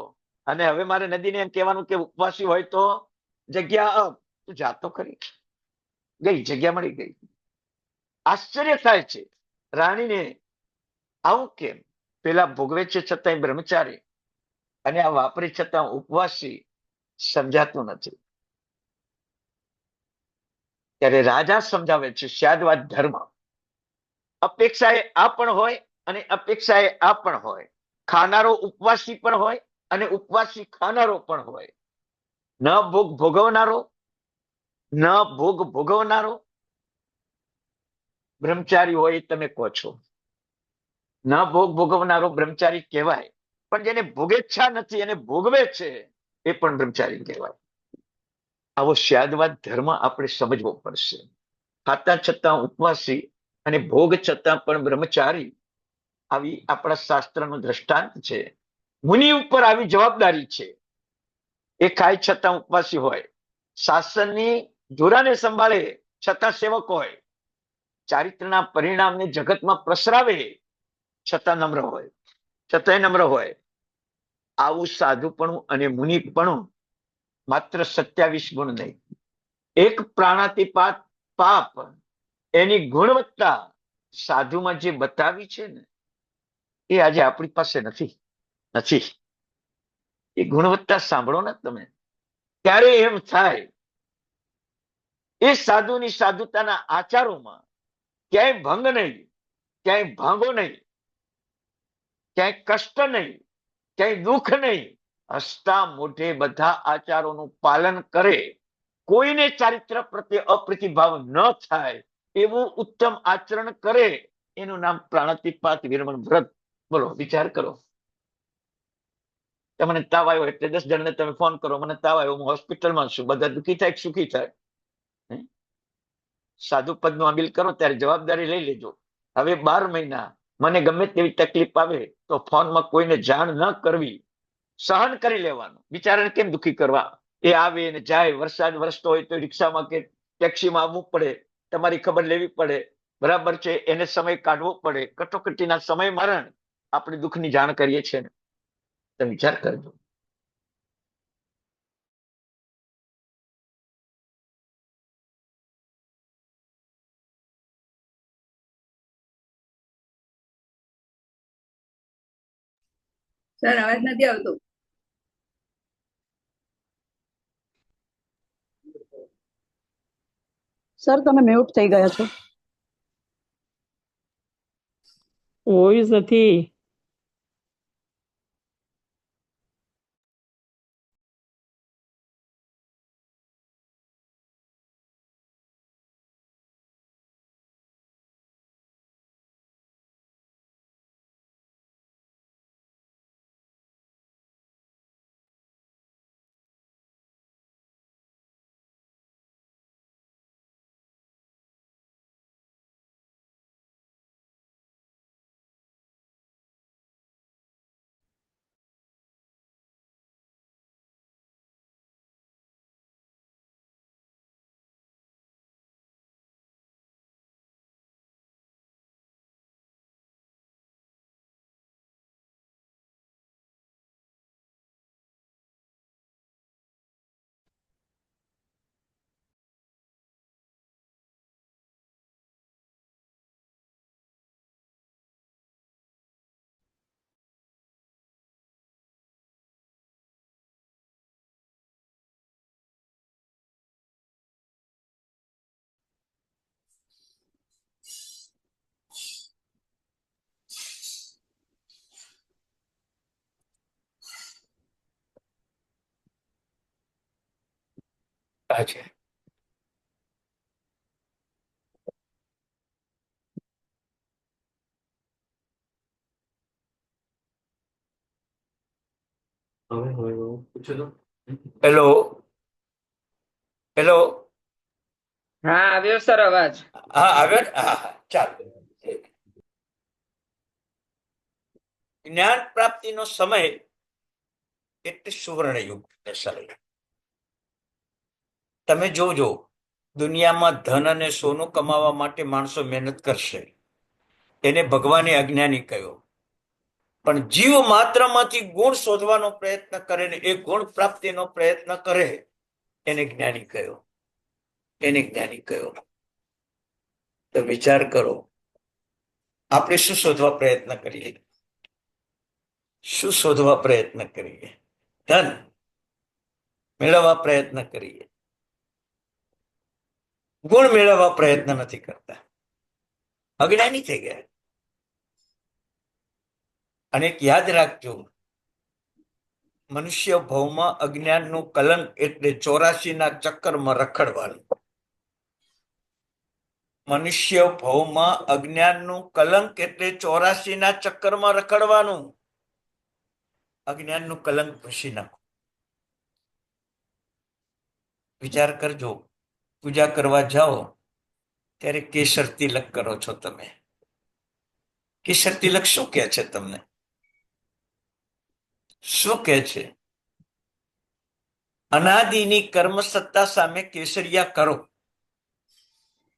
અને હવે મારે નદીને એમ કહેવાનું કે ઉપવાસી હોય તો જગ્યા આપ. તું જાતો ખરી. ગઈ, જગ્યા મળી ગઈ. આશ્ચર્ય થાય છે રાણીને, આવું કેમ? પેલા ભોગવે છે છતાંય બ્રહ્મચારી, અને આ વાપરી છતાં ઉપવાસી. સમજાતું નથી. ત્યારે રાજા સમજાવે છે સ્યાદવાદ ધર્મ. અપેક્ષાએ આ પણ હોય અને અપેક્ષાએ આ પણ હોય. ખાનારો ઉપવાસી પણ હોય અને ઉપવાસી ખાનારો પણ હોય. ન ભોગ ભોગવનારો, ન ભોગ ભોગવનારો બ્રહ્મચારી હોય તમે કહો છો. ન ભોગ ભોગવનારો બ્રહ્મચારી કહેવાય, પણ જેને ભોગેચ્છા નથી અને ભોગવે છે એ પણ બ્રહ્મચારી કહેવાય. આવો સ્યાદવાદ ધર્મ આપણે સમજવો પડશે. ખાતા છતાં ઉપવાસી અને ભોગ છતાં પણ બ્રહ્મચારી, આવી આપણા શાસ્ત્રનું દ્રષ્ટાંત છે. મુનિ ઉપર આવી જવાબદારી છે. એ ખાય છતાં ઉપવાસી હોય, શાસનની ધોરાને સંભાળે છતાં સેવક હોય, ચારિત્રના પરિણામને જગતમાં પ્રસરાવે છતાં નમ્ર હોય, છતાંય નમ્ર હોય. આવું સાધુપણું અને મુનિપણું માત્ર 27 ગુણ નહીં, એક પ્રાણાતિપાત પાપ, એની ગુણવત્તા સાધુમાં જે બતાવી છે ને, એ આજે આપણી પાસે નથી. નથી. એ ગુણવત્તા સાંભળો ને તમે, ત્યારે એમ થાય એ સાધુની સાધુતાના આચારોમાં ક્યાંય ભંગ નહીં, ક્યાંય ભાંગો નહીં, ક્યાંય કષ્ટ નહીં, ક્યાંય દુઃખ નહીં. હસતા મોઢે બધા આચારોનું પાલન કરે, કોઈને ચારિત્ર પ્રત્યે અપ્રતિભાવ ન થાય એવું ઉત્તમ આચરણ કરે, એનું નામ પ્રાણાતિપાત વિરમણ વ્રત. બોલો, વિચાર કરો. તમને તાવ આવ્યો એટલે 10 જણને તમે ફોન કરો, મને તાવ આવ્યો, હું હોસ્પિટલમાં છું, બધા દુઃખી થાય સુખી થાય? સાધુ પદનું અમલ કરો ત્યારે જવાબદારી લઈ લેજો. હવે 12 મહિના મને ગમે તેવી તકલીફ આવે તો ફોનમાં કોઈને જાણ ન કરવી, સહન કરી લેવાનું. બિચારાને કેમ દુઃખી કરવા? એ આવે ને જાય. વરસાદ વરસતો હોય તો રિક્ષામાં કે ટેક્સીમાં આવવું પડે, તમારી ખબર લેવી પડે, બરાબર છે? એને સમય કાઢવો પડે. કટોકટીના સમય મરણ આપણે દુઃખની જાણ કરીએ છીએ ને. તમે વિચાર કરજો. સર અવાજ નથી આવતો. સર તમે મ્યુટ થઈ ગયા છો. વોઇસ નથી. આજે હેલો હેલો. હા, આવ્યો સર અવાજ. હા આગળ. હા ચાલો. જ્ઞાન પ્રાપ્તિનો સમય એટલે સુવર્ણ યુગ. તમે જોજો, દુનિયામાં ધન અને સોનું કમાવા માટે માણસો મહેનત કરશે, એને ભગવાને અજ્ઞાની કહ્યો. પણ જીવ માત્રમાંથી ગુણ શોધવાનો પ્રયત્ન કરે ને એ ગુણ પ્રાપ્તિનો પ્રયત્ન કરે, એને જ્ઞાની કહ્યો. એને જ્ઞાની કહ્યો. તો વિચાર કરો, આપણે શું શોધવા પ્રયત્ન કરીએ? શું શોધવા પ્રયત્ન કરીએ? ધન મેળવવા પ્રયત્ન કરીએ, ગુણ મેળવવા પ્રયત્ન નથી કરતા. અજ્ઞાની થઈ ગયા. અને એક યાદ રાખજો, મનુષ્ય ભવમાં અજ્ઞાનનું કલંક એટલે 84 ચક્કરમાં રખડવાનું. મનુષ્ય ભવમાં અજ્ઞાનનું કલંક એટલે 84 ચક્કરમાં રખડવાનું. અજ્ઞાનનું કલંક ભૂસી નાખો. વિચાર કરજો, પૂજા કરવા જાઓ ત્યારે કેસર તિલક કરો છો તમે. કેસર તિલક શું કહે છે તમને? શું કહે છે? અનાદિની કર્મ સત્તા સામે કેસરિયા કરો.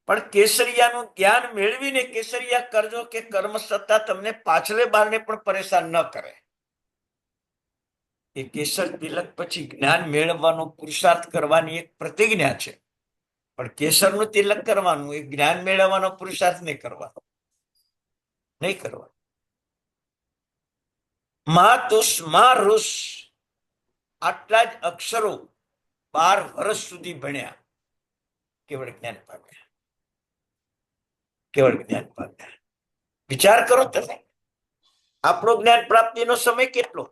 પણ કેસરિયાનું જ્ઞાન મેળવીને કેસરિયા કરજો કે કર્મ સત્તા તમને પાછલે બારને પણ પરેશાન ન કરે. એ કેસર તિલક પછી જ્ઞાન મેળવવાનો પુરુષાર્થ કરવાની એક પ્રતિજ્ઞા છે. પણ કેસરનું તિલક કરવાનું, એ જ્ઞાન મેળવવાનો પુરુષાર્થ નહીં કરવાનો. નહીં કરવાનો. મા તુષ મા ઋષ આટલા જ અક્ષરો 12 વર્ષ સુધી ભણ્યા, કેવળ જ્ઞાન પામ્યા. કેવળ જ્ઞાન પામ્યા. વિચાર કરો તમે, આપણો જ્ઞાન પ્રાપ્તિનો સમય કેટલો?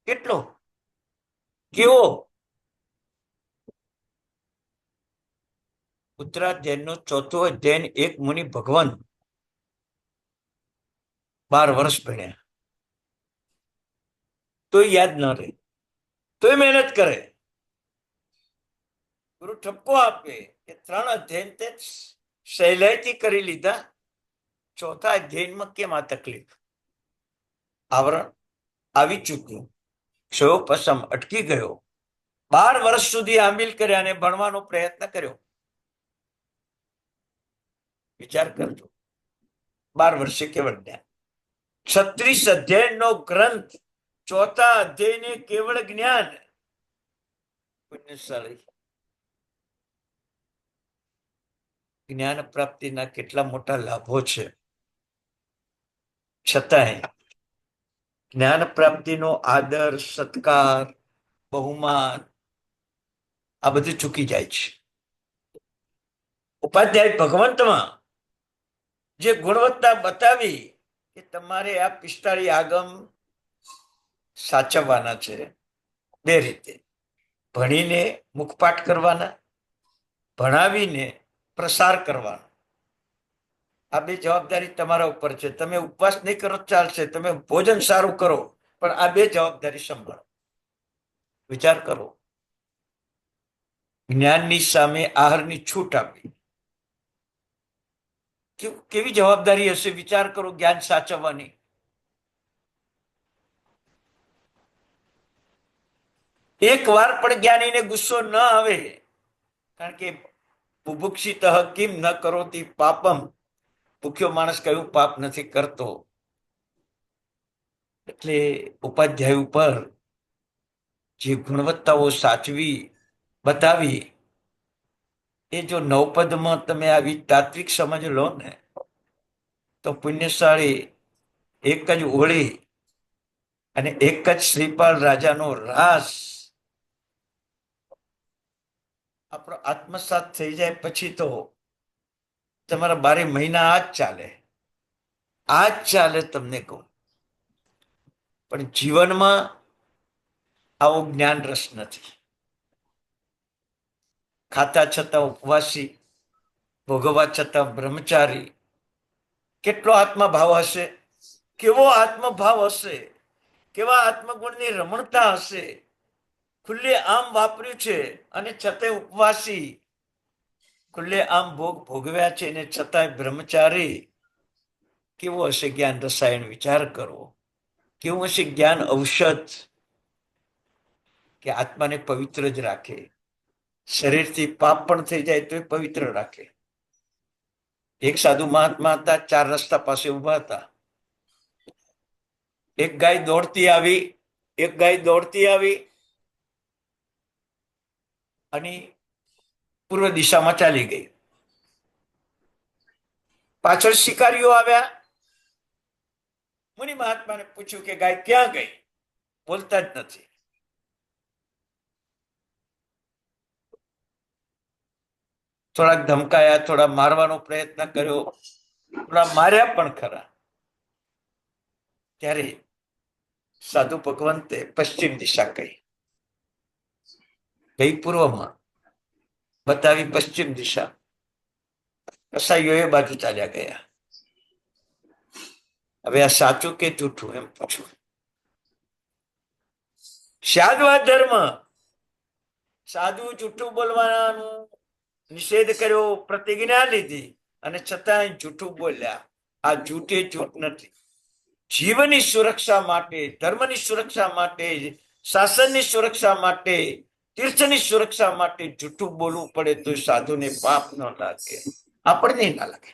કેટલો? કેવો? ઉત્તરાધ્યાયનો 4થો અધ્યાય, એક મુનિ ભગવાન 12 વર્ષ ભણ્યા, તોય યાદ ન રહે, તોય મહેનત કરે. ગુરુ ઠપકો આપે કે 3 અધ્યાય સહેલાઈથી કરી લીધા, 4થા અધ્યાયમાં કેમ આ તકલીફ? આવરણ આવી ચૂક્યું, ક્ષયો પસમ અટકી ગયો. 12 વર્ષ સુધી આંબિલ કર્યા અને ભણવાનો પ્રયત્ન કર્યો. વિચાર કરજો, 12 વર્ષે કેવળ જ્ઞાન. 36 અધ્યાયનો ગ્રંથ, 4થા અધ્યાયને કેવળ જ્ઞાન. પુણ્યશાળી. જ્ઞાન પ્રાપ્તિના કેટલા મોટા લાભો છે. છતાંય જ્ઞાન પ્રાપ્તિનો આદર, સત્કાર, બહુમાન આ બધું ચૂકી જાય છે. ઉપાધ્યાય ભગવંતમાં જે ગુણવત્તા બતાવી કે તમારે આ 45 આગમ સાચવવાના છે. 2 રીતે, ભણીને મુખપાઠ કરવાના, ભણાવીને પ્રસાર કરવાનો. આ 2 જવાબદારી તમારા ઉપર છે. તમે ઉપવાસ નહીં કરો ચાલશે, તમે ભોજન સારું કરો, પણ આ 2 જવાબદારી સંભાળો. વિચાર કરો, જ્ઞાનની સામે આહારની છૂટ આપી, કેવી જવાબદારી હશે? વિચાર કરો, જ્ઞાન સાચવવાની. એક વાર પણ જ્ઞાનીને ગુસ્સો ન આવે, કારણ કે બુભુક્ષિતઃ કિમ ન કરોતિ પાપમ, ભૂખ્યો માણસ કયું પાપ નથી કરતો. એટલે ઉપાધ્યાય ઉપર જે ગુણવત્તાઓ સાચવી બતાવી, એ જો નવપદમાં તમે આવી તાત્વિક સમજ લો ને, તો પુણ્યશાળી એક જ હોળી અને એક જ શ્રીપાલ રાજાનો રાસ આપણો આત્મસાત થઈ જાય પછી તો તમારા 12 મહિના આ જ ચાલે. તમને કહું, પણ જીવનમાં આવો જ્ઞાન રસ નથી. ખાતા છતાં ઉપવાસી, ભોગવવા છતાં બ્રહ્મચારી. કેટલો આત્મભાવ હશે? કેવો આત્મભાવ હશે? કેવા આત્મગુણની રમણતા હશે? ખુલ્લે આમ વાપર્યું છે અને છતાંય ઉપવાસી, ખુલ્લે આમ ભોગ ભોગવ્યા છે અને છતાંય બ્રહ્મચારી. કેવો હશે જ્ઞાન રસાયણ? વિચાર કરો. કેવું હશે જ્ઞાન ઔષધ, કે આત્માને પવિત્ર જ રાખે. શરીરથી પાપ પણ થઈ જાય તો પવિત્ર રાખે. એક સાધુ મહાત્મા હતા, 4 રસ્તા પાસે ઉભા હતા. એક ગાય દોડતી આવી અને પૂર્વ દિશામાં ચાલી ગઈ. પાછળ શિકારીઓ આવ્યા. મુનિ મહાત્માને પૂછ્યું કે ગાય ક્યાં ગઈ? બોલતા જ નથી. થોડાક ધમકાયા, થોડા મારવાનો પ્રયત્ન કર્યો, થોડા માર્યા પણ ખરા. ત્યારે સાધુ ભગવંતે પશ્ચિમ દિશા કહી, પૂર્વમાં બતાવી પશ્ચિમ દિશા. કસાઈઓ એ બાજુ ચાલ્યા ગયા. હવે આ સાચું કે જૂઠું એમ પૂછું. સાધવા ધર્મ, સાધુ જૂઠું બોલવાનું નિષેધ કર્યો, પ્રતિજ્ઞા લીધી અને છતાંય જૂઠું બોલ્યા. આ જૂઠે જૂઠ નથી. જીવનની સુરક્ષા માટે, ધર્મની સુરક્ષા માટે, શાસનની સુરક્ષા માટે, તીર્થની સુરક્ષા માટે જૂઠું બોલવું પડે તો સાધુને પાપ ન લાગે, આપણને ના લાગે.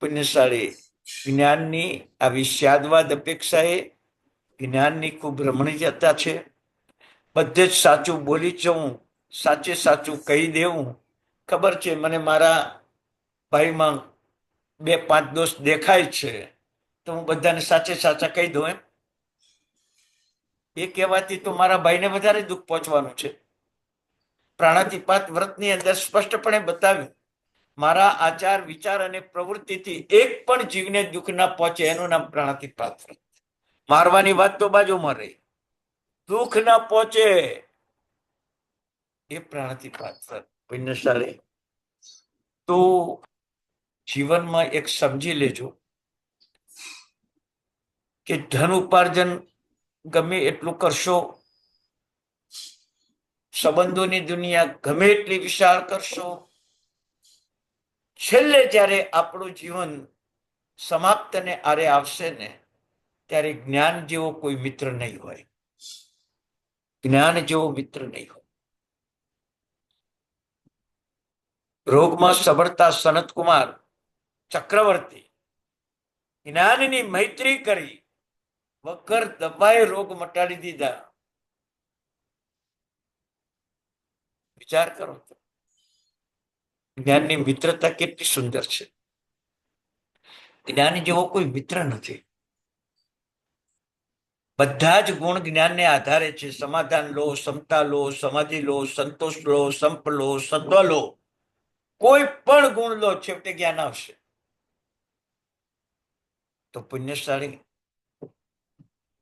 પુણ્યશાળી જ્ઞાનની આવી સ્યાદવાદ અપેક્ષાએ જ્ઞાનની ખૂબ રમણીયતા છે. બધે જ સાચું બોલી જવું, સાચે સાચું કહી દેવું. ખબર છે મને મારા ભાઈમાં 2-5 દોષ દેખાય છે તો હું બધાને સાચે સાચા કહી દઉં. એ કહેવાથી તો મારા ભાઈને વધારે દુઃખ પહોંચવાનું છે. પ્રાણાતિપાત વ્રતની અંદર સ્પષ્ટપણે બતાવ્યું, મારા આચાર, વિચાર અને પ્રવૃત્તિથી એક પણ જીવને દુઃખ ના પહોંચે, એનું નામ પ્રાણાતિપાત વ્રત. મારવાની વાત તો બાજુમાં રહી, દુઃખ ના પહોંચે એ પ્રાણાતિપાત વ્રત. પુણ્યશાળી તો જીવનમાં એક સમજી લેજો કે ધન ઉપાર્જન ગમે એટલું કરશો, સંબંધોની દુનિયા ગમે એટલી વિશાળ કરશો, છેલ્લે જ્યારે આપણું જીવન સમાપ્ત ને આરે આવશે ને, ત્યારે જ્ઞાન જેવો કોઈ મિત્ર નહીં હોય. જ્ઞાન જેવો મિત્ર નહીં હોય. રોગમાં સબળતા સનતકુમાર ચક્રવર્તી જ્ઞાનની મૈત્રી કરી, વગર દબાએ રોગ મટાડી દીધા. વિચાર કરો, જ્ઞાનની મિત્રતા કેટલી સુંદર છે. જ્ઞાન જેવો કોઈ મિત્ર નથી. બધા જ ગુણ જ્ઞાનને આધારે છે. સમાધાન લો, સમતા લો, સમાધિ લો, સંતોષ લો, સંપ લો, સત્વ લો, કોઈ પણ ગુણ લો, છેવટે જ્ઞાન આવશે. તો પુણ્યશાળી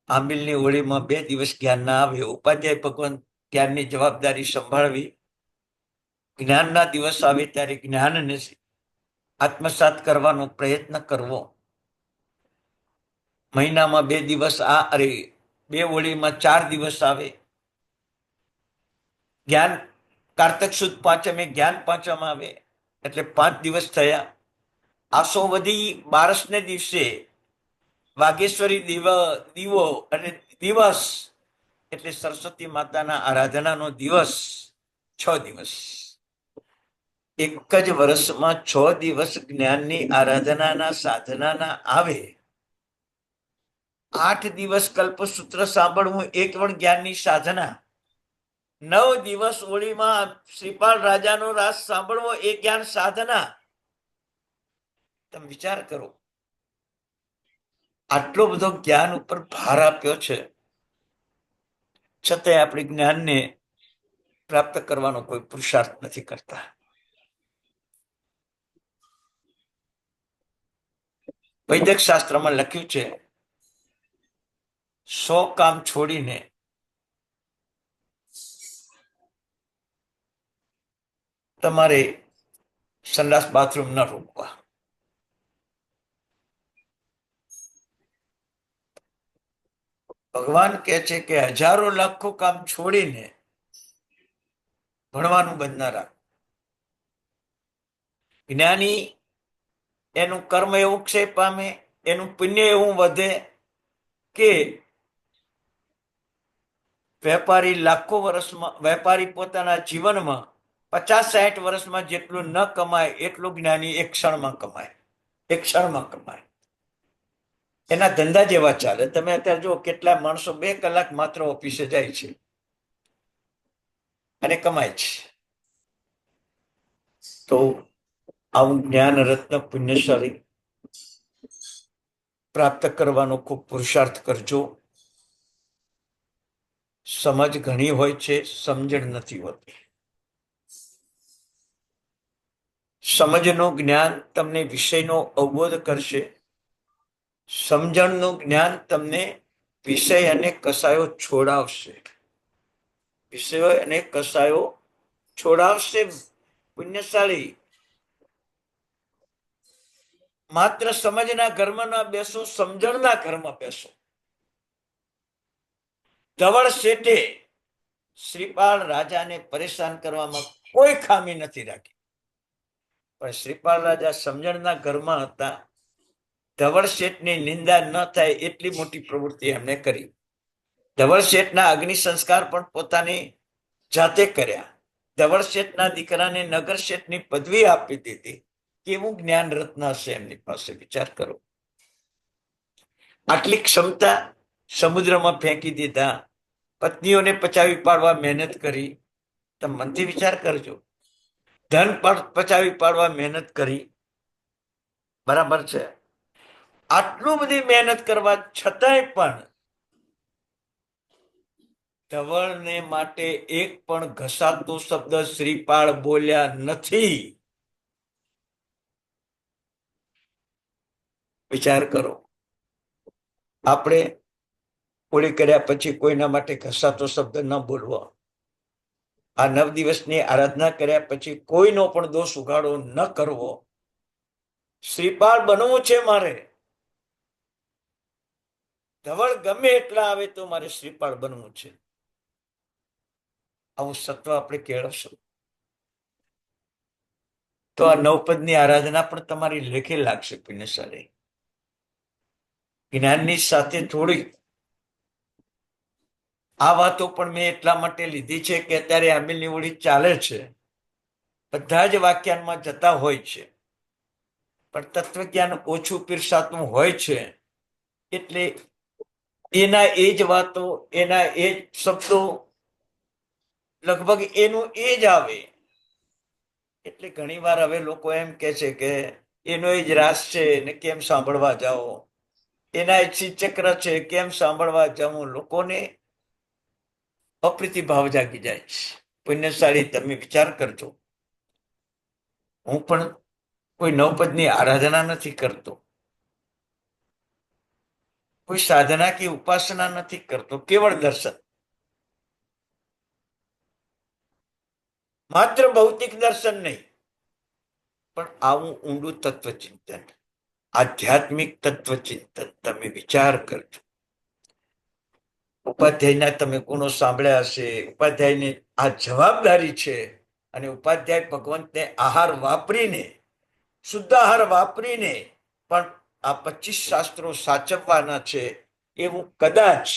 આંબિલની હોળીમાં 2 દિવસ જ્ઞાન ના આવે, ઉપાધ્યાય ભગવાન જ્ઞાનની જવાબદારી સંભાળવી. જ્ઞાનના દિવસ આવે ત્યારે જ્ઞાનને આત્મસાત કરવાનો પ્રયત્ન કરવો. મહિનામાં 2 દિવસ 2 હોળીમાં 4 દિવસ આવે. જ્ઞાન કારતક સુદ પાંચમે જ્ઞાન પાંચમ આવે એટલે 5 દિવસ થયા. આસો વધી 12ને દિવસે વાઘેશ્વરી દીવો અને દિવસ એટલે સરસ્વતી માતાના આરાધનાનો દિવસ. 6 દિવસ. એક જ વર્ષમાં 6 દિવસ જ્ઞાનની આરાધનાના સાધનાના આવે. 8 દિવસ કલ્પસૂત્ર સાંભળવું એક પણ જ્ઞાનની સાધના. 9 દિવસ હોળીમાં શ્રીપાલ રાજાનો રાસ સાંભળવો એ જ્ઞાન સાધના. તમે વિચાર કરો, આટલો બધો જ્ઞાન ઉપર ભાર આપ્યો છે, છતાંય આપણે જ્ઞાનને પ્રાપ્ત કરવાનો કોઈ પુરુષાર્થ નથી કરતા. વૈદિક શાસ્ત્રમાં લખ્યું છે 100 કામ છોડીને તમારે સંડાસ બાથરૂમ ન રોકવા. ભગવાન કહે છે કે હજારો લાખો કામ છોડીને ભણવાનું બંધ ના રાખ. જ્ઞાની એનું કર્મ એવું ક્ષય પામે, એનું પુણ્ય એવું વધે કે વેપારી પોતાના જીવનમાં 50-60 વર્ષમાં જેટલું ન કમાય એટલું જ્ઞાની એક ક્ષણમાં કમાય. એના ધંધા જેવા ચાલે. તમે અત્યારે જો કેટલા માણસો 2 કલાક માત્ર ઓફિસે જાય છે અને કમાય છે. તો આવું જ્ઞાન રત્ન પુણ્યશાળી પ્રાપ્ત કરવાનો ખૂબ પુરુષાર્થ કરજો. સમજ ઘણી હોય છે, સમજણ નથી હોતી. સમજનું જ્ઞાન તમને વિષયનો અવબોધ કરશે. સમજણનું જ્ઞાન તમને વિષય અને કસાયો છોડાવશે. પુણ્યશાળી માત્ર સમજના ઘરમાં ના બેસો, સમજણના ઘરમાં બેસો. ધવળ શેઠે શ્રીપાલ રાજાને પરેશાન કરવામાં કોઈ ખામી નથી રાખી, પણ શ્રીપાલ રાજા સમજણના ઘરમાં હતા. ધવળ શેઠની નિંદા ન થાય એટલી મોટી પ્રવૃત્તિ એમણે કરી. ધવળ શેઠના અગ્નિ સંસ્કાર પણ પોતાની જાતે કર્યા. ધવળ શેઠના દીકરાને નગર શેઠની પદવી આપી દીધી. કેવું જ્ઞાન રત્ન હશે એમની પાસે, વિચાર કરો. આટલી ક્ષમતા સમુદ્રમાં ફેંકી દીધા. પત્નીઓને પચાવી પાડવા મહેનત કરી. તમે મનથી વિચાર કરજો. ધન પચાવી પાડવા મહેનત કરી. બરાબર છે. આટલું બધી મહેનત કરવા છતાંય પણ ધવળને માટે એક પણ ઘસાતો શબ્દ શ્રીપાળ બોલ્યા નથી. વિચાર કરો. આપણે હોળી કર્યા પછી કોઈના માટે ઘસાતો શબ્દ ન બોલવો. આ 9 દિવસની આરાધના કર્યા પછી કોઈનો પણ દોષ ઉઘાડો ન કરવો. શ્રીપાળ બનવું છે મારે. ધવળ ગમે એટલા આવે તો મારે શ્રીપાળ બનવું છે. આવું સત્વ આપણે કેળવશું તો આ 9 પદની આરાધના પણ તમારી લેખે લાગશે. પુણ્યશાળી જ્ઞાનની સાથે થોડી આ વાતો પણ મેં એટલા માટે લીધી છે કે અત્યારે આંબિલની હોળી ચાલે છે. બધા જ વાખ્યાનમાં જતા હોય છે, પણ તત્વજ્ઞાન ઓછું પીરસાતું હોય છે. એટલે એના એ જ વાતો, એના એ જ શબ્દો, લગભગ એનું એ જ આવે. એટલે ઘણી વાર હવે લોકો એમ કે છે કે એનો જ રાસ છે ને કેમ સાંભળવા જાઓ, એના જ શ્રીચક્ર છે કેમ સાંભળવા જાઉં. લોકોને અપ્રીતિ ભાવ જાગી જાય છે. પુણ્યશાળી તમે વિચાર કરજો, હું પણ કોઈ નવપદની આરાધના નથી કરતો, કોઈ સાધના કે ઉપાસના નથી કરતો, કેવળ દર્શન, માત્ર ભૌતિક દર્શન નહીં, પણ આવું ઊંડું તત્વચિંતન, આધ્યાત્મિક તત્વચિંતન. તમે વિચાર કરજો, ઉપાધ્યાયના તમે ગુણો સાંભળ્યા હશે. ઉપાધ્યાયની આ જવાબદારી છે, અને ઉપાધ્યાય ભગવંતને આહાર વાપરીને, શુદ્ધ આહાર વાપરીને પણ આ 25 શાસ્ત્રો સાચવવાના છે. એવું કદાચ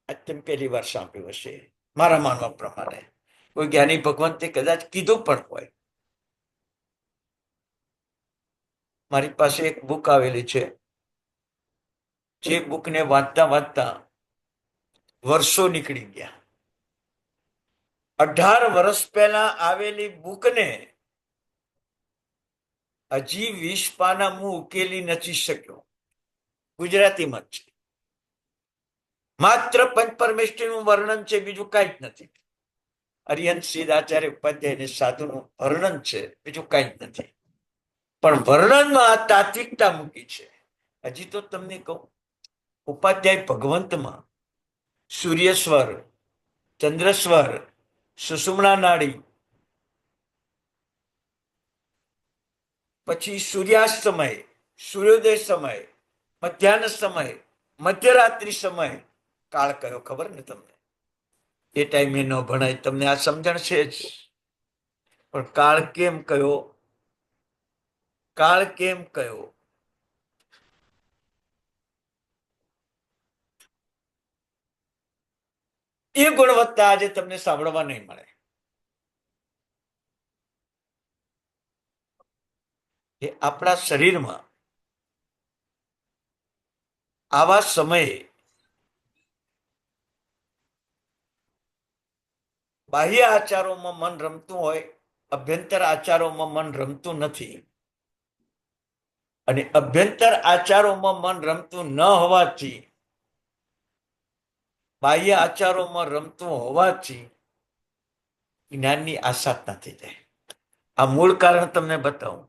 અત્યંત પહેલી વાર સાંભળ્યું હશે મારા માનવા પ્રમાણે. કોઈ જ્ઞાની ભગવંતે કદાચ કીધું પણ હોય. મારી પાસે એક બુક આવેલી છે, જે બુકને વાંચતા વાંચતા વર્ષો નીકળી ગયા. 18 વર્ષ પહેલા આવેલી બુકને હજી 20 પાના હું ઉકેલી નથી શક્યો. ગુજરાતીમાં જ છે, માત્ર પંચપરમેષ્ઠીનું વર્ણન છે, બીજું કાંઈ જ નથી. અરિહંત સિદ્ધાચાર્ય ઉપાધ્યાય સાધુનું વર્ણન છે, બીજું કાંઈ જ નથી. પણ વર્ણનમાં તાત્વિકતા મૂકી છે. હજી તો તમને કહું, ઉપાધ્યાય ભગવંતમાં સૂર્યસ્વર, ચંદ્રસ્વર, સુષુમ્ના નાડી, પછી સૂર્યાસ્ત સમય, સૂર્યોદય સમય, મધ્યાહન સમય, મધ્યરાત્રિ સમય. કાળ કયો ખબર ને તમને? એ ટાઈમે ન ભણાય, તમને આ સમજણ છે જ. પણ કાળ કેમ કયો? કાળ કેમ કયો? એ ગુણવત્તા આજે તમને સાંભળવા નહીં મળે. એ આપણા શરીરમાં આવા સમયે બાહ્ય આચારોમાં મન રમતું હોય, અભ્યંતર આચારોમાં મન રમતું નથી. અને અભ્યંતર આચારોમાં મન રમતું ન હોવાથી, બાહ્ય આચારોમાં રમતું હોવાથી જ્ઞાનની આશા જ નથી જાય. આ મૂળ કારણ તમને બતાવું.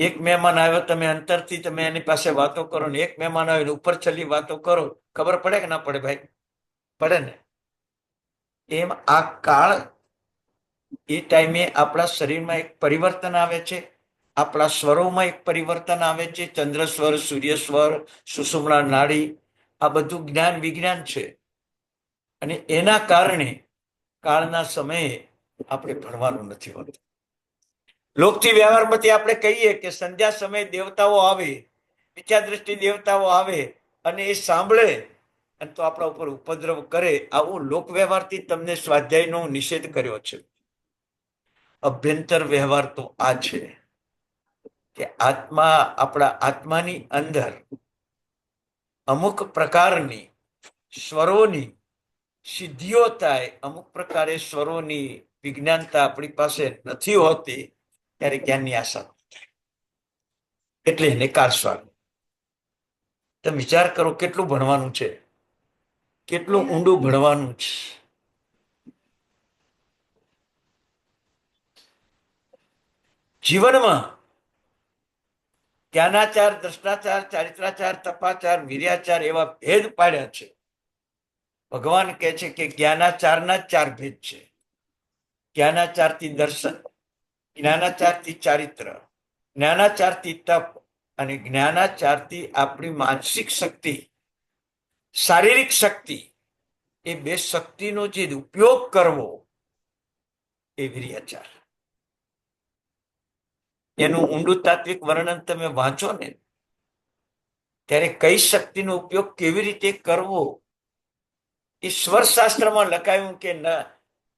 એક મહેમાન આવ્યો, તમે અંતરથી તમે એની પાસે વાતો કરો ને એક મહેમાન આવ્યો ઉપર છેલ્લી વાતો કરો, ખબર પડે કે ના પડે ભાઈ? પડે ને. એમ આ કાળ, એ ટાઈમે આપણા શરીરમાં એક પરિવર્તન આવે છે, આપણા સ્વરોમાં એક પરિવર્તન આવે છે. ચંદ્ર સ્વર, સૂર્ય સ્વર, સુષુમ્ના નાડી, આ બધું જ્ઞાન વિજ્ઞાન છે. અને એના કારણે કાળના સમયે આપણે ભણવાનું નથી હોતું. લોકથી વ્યવહારમાંથી આપણે કહીએ કે સંધ્યા સમયે દેવતાઓ આવે, વિચાર દ્રષ્ટિ દેવતાઓ આવે અને એ સાંભળે અને તો આપણા ઉપર ઉપદ્રવ કરે. આવું લોક વ્યવહારથી તમને સ્વાધ્યાયનો નિષેધ કર્યો છે. અભ્યંતર વ્યવહાર તો આ છે કે આત્મા, આપણા આત્માની અંદર અમુક પ્રકારની સ્વરોની સિદ્ધિઓ થાય, અમુક પ્રકારે સ્વરોની વિજ્ઞાનતા આપણી પાસે નથી હોતી, ત્યારે જ્ઞાનની આશા થાય. એટલે એને કાળસ્વામી. તમે વિચાર કરો કેટલું ભણવાનું છે, કેટલું ઊંડું ભણવાનું છે. જીવનમાં જ્ઞાનાચાર, દ્રષ્ટાચાર, ચારિત્રાચાર, તપાચાર, વીર્યાચાર એવા ભેદ પાડ્યા છે. ભગવાન કહે છે કે જ્ઞાનાચારના જ 4 ભેદ છે. જ્ઞાનાચારથી દર્શન, જ્ઞાનાચારથી ચારિત્ર, જ્ઞાનાચારથી તપ અને જ્ઞાનાચારથી આપણી માનસિક શક્તિ, શારીરિક શક્તિ. એ 2 શક્તિનો જે ઉપયોગ કરવો એ વીર્યાચાર. એનું ઊંડું તાત્વિક વર્ણન તમે વાંચો ને, ત્યારે કઈ શક્તિનો ઉપયોગ કેવી રીતે કરવો એ સ્વરશાસ્ત્રમાં લખાયું કે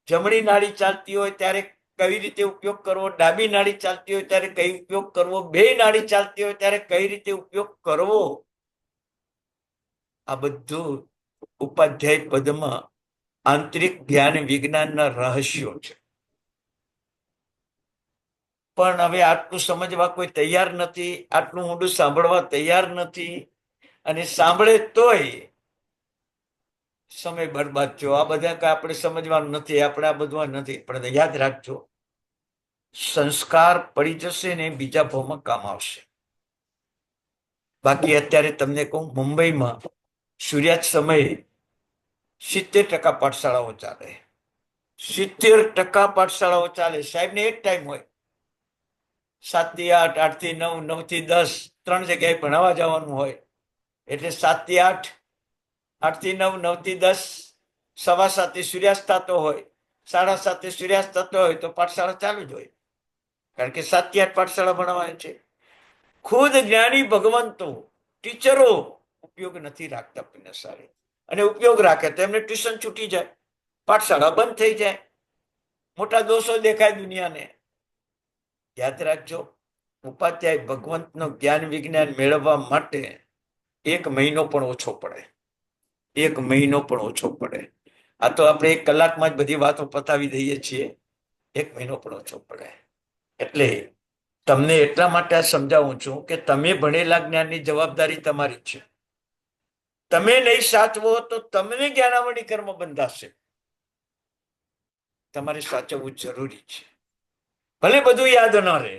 જમણી નાડી ચાલતી હોય ત્યારે કઈ રીતે ઉપયોગ કરવો, ડાબી નાડી ચાલતી હોય ત્યારે કઈ ઉપયોગ કરવો, 2 નાડી ચાલતી હોય ત્યારે કઈ રીતે ઉપયોગ કરવો. આ બધું ઉપાધ્યાય પદમાં આંતરિક જ્ઞાન વિજ્ઞાનના રહસ્યો છે. પણ હવે આટલું સમજવા કોઈ તૈયાર નથી, આટલું ઊંડું સાંભળવા તૈયાર નથી, અને સાંભળે તોય સમય બરબાદ થયો. આ બધા કઈ આપણે સમજવાનું નથી, આપણે આ બધું નથી. પણ યાદ રાખજો, સંસ્કાર પડી જશે ને બીજા ભાવમાં કામ આવશે. બાકી અત્યારે તમને કહું, મુંબઈમાં સૂર્યાસ્ત સમયે 70% પાઠશાળાઓ ચાલે. 70% પાઠશાળાઓ ચાલે. સાહેબને એક ટાઈમ હોય, 7 થી 8, 8 થી 9, 9 થી 10, 3 જગ્યાએ ભણાવવા જવાનું હોય. એટલે 7 થી 8, 8 થી 9, 9 થી 10, 7:15 સૂર્યાસ્ત થતો હોય, 7:30 સૂર્યાસ્ત થતો હોય તો પાઠશાળા ચાલુ જ હોય. કારણ કે 7 થી 8 પાઠશાળા ભણાવવાની છે. ખુદ જ્ઞાની ભગવંતો, ટીચરો ઉપયોગ નથી રાખતા પુણ્યશાળી, અને ઉપયોગ રાખે તો એમને ટ્યુશન છૂટી જાય, પાઠશાળા બંધ થઈ જાય, મોટા દોષો દેખાય દુનિયાને. યાદ રાખજો, ઉપાધ્યાય ભગવંતનો જ્ઞાન વિજ્ઞાન મેળવવા માટે 1 મહિનો પણ ઓછો પડે. 1 મહિનો પણ ઓછો પડે. આ તો આપણે 1 કલાકમાં જ બધી વાતો પતાવી દઈએ છીએ. 1 મહિનો પણ ઓછો પડે. એટલે તમને એટલા માટે આ સમજાવું છું કે તમે ભણેલા જ્ઞાનની જવાબદારી તમારી છે. તમે નહીં સાચવો તો તમને જ્ઞાનાવળી કર્મ બંધાશે. તમારે સાચવવું જરૂરી છે. ભલે બધું યાદ ન રહે,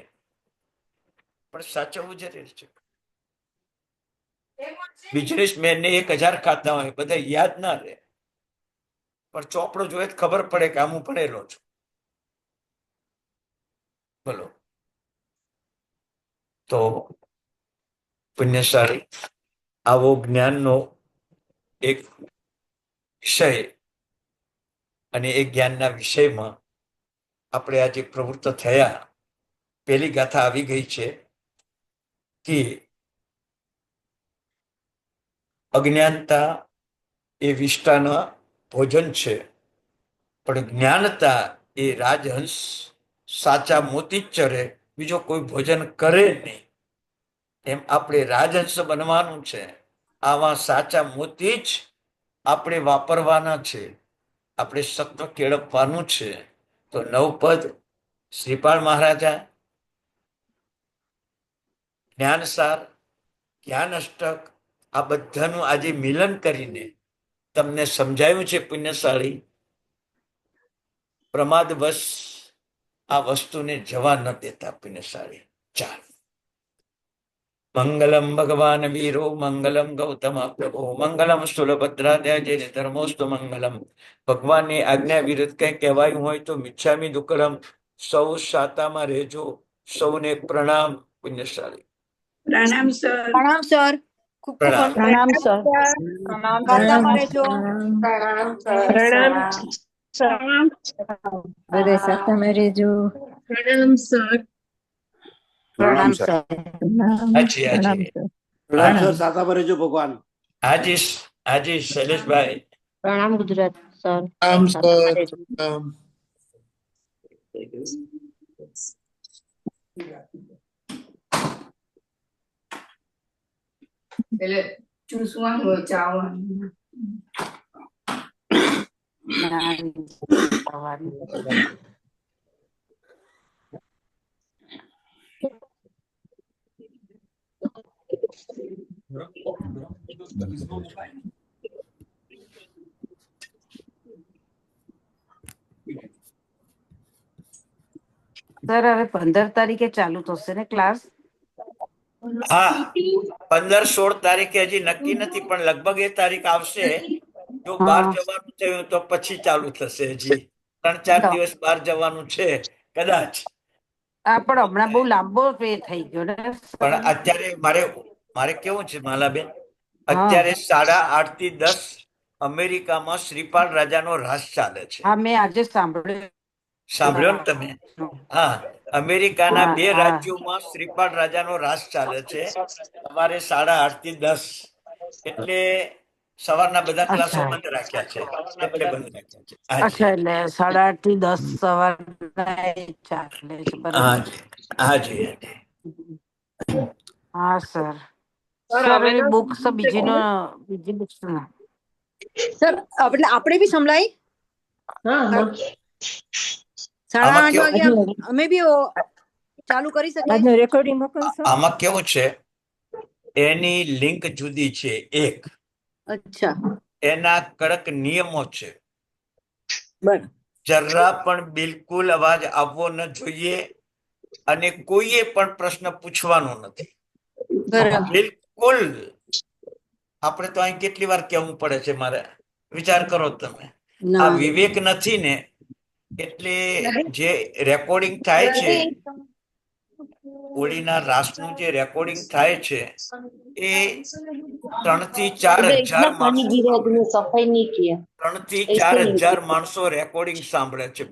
પણ સાચવવું જરૂરી છે. બિઝનેસમેન ને 1000 ખાતા હોય, બધા યાદ ના રહે, પણ ચોપડો જોઈએ તો ખબર પડે કે હું ભણેલો છું. બોલો. તો પુણ્યશાળી, આવો જ્ઞાનનો એક વિષય, અને એ જ્ઞાનના વિષયમાં આપણે આજે પ્રવૃત્ત થયા. પહેલી ગાથા આવી ગઈ છે કે અજ્ઞાનતા એ વિષ્ટાના ભોજન છે, પણ જ્ઞાનતા એ રાજહંસ સાચા મોતી જ ચરે, બીજો કોઈ ભોજન કરે નહીં. એમ આપણે રાજહંસ બનવાનું છે. આવા સાચા મોતી જ આપણે વાપરવાના છે. આપણે સત્વ કેળવવાનું છે. તો 9 પદ શ્રીપાળ મહારાજા જ્ઞાનસાર, જ્ઞાન અષ્ટક, આ બધાનું આજે મિલન કરીને તમને સમજાયું છે પુણ્યશાળી. પ્રમાદવશ આ વસ્તુને જવા ન દેતા પુણ્યશાળી. ચાલ. મંગલમ ભગવાન વીરો, મંગલમ ગૌતમ પ્રભો, મંગલમ સ્થુલભદ્રાધ્યાય જય ધર્મોસ્તુ મંગલમ. ભગવાનની આજ્ઞા વિરુદ્ધ કઈ કહેવાયું હોય તો મિચ્છામી દુક્કડમ. સૌ શાતામાં રહેજો. સૌને પ્રણામ પુણ્યશાળી. પ્રણામ સર. પ્રણામ સર. ખૂબ ખૂબ પ્રણામ. પ્રણામ સર. વાર્તામાં રહેજો. બધે સાથે રહેજો. પ્રણામ સર. પ્રણામ સર. હાજી હાજી પ્રણામ સર, સાતામાં રહેજો ભગવાન. હાજી હાજી શૈલેષભાઈ. પ્રણામ ગુજરાત સર. એટલે ચૂસવાનું હોય, ચાવવાનું. સર હવે 15 તારીખે ચાલુ થશે ને ક્લાસ? હા, 15-16 તારીખે હજી નક્કી નથી, પણ લગભગ એ તારીખ આવશે. જો બહાર જવાનું થયું તો પછી ચાલુ થશે. હજી 3-4 દિવસ બહાર જવાનું છે કદાચ. આ પણ હમણાં બહુ લાંબો પે થઈ ગયો ને. પણ અત્યારે મારે કેવું છે માલાબેન, અત્યારે 8:30 થી 10 અમેરિકામાં શ્રીપાલ રાજાનો રાસ ચાલે છે. હા, મેં આજે સાંભળ્યું. સાંભળ્યો ને તમે? હા, અમેરિકાના 2 રાજ્યોમાં શ્રીપાલ રાજાનો રાસ ચાલે છે. સવારે 8:30 થી 10. એટલે સવારના બધા ક્લાસો બંધ રાખ્યા છે. એટલે બંધ રાખ્યા છે. અચ્છા, એટલે 8:30 થી 10 સવારના ચાલે છે. બરાબર. હાજી. હા સર. સર બુક્સ બીજી બુક્સ ના સર એટલે આપણે બી સંભળાય. 8:30 વાગે અમે બી ચાલુ કરી શકાય? આજનો રેકોર્ડિંગ મોકલો સર. આમાં કેવું છે, એની લિંક જુદી છે. એક અચ્છા, એના કડક નિયમો છે. બરાબર. જરા પણ બિલકુલ અવાજ આવવો ન જોઈએ અને કોઈએ પણ પ્રશ્ન પૂછવાનો નથી. બરાબર. બિલકુલ. આપણે તો અહીં કેટલી વાર કહેવું પડે છે મારે, વિચાર કરો તમે. આ ના. વિવેક નથી ને, એટલે જે રેકોર્ડિંગ થાય છે, હોળીના રાસનું જે રેકોર્ડિંગ થાય છે એ 3 થી 4 હજાર માણસો 3 થી 4 હજાર માણસો રેકોર્ડિંગ સાંભળે છે.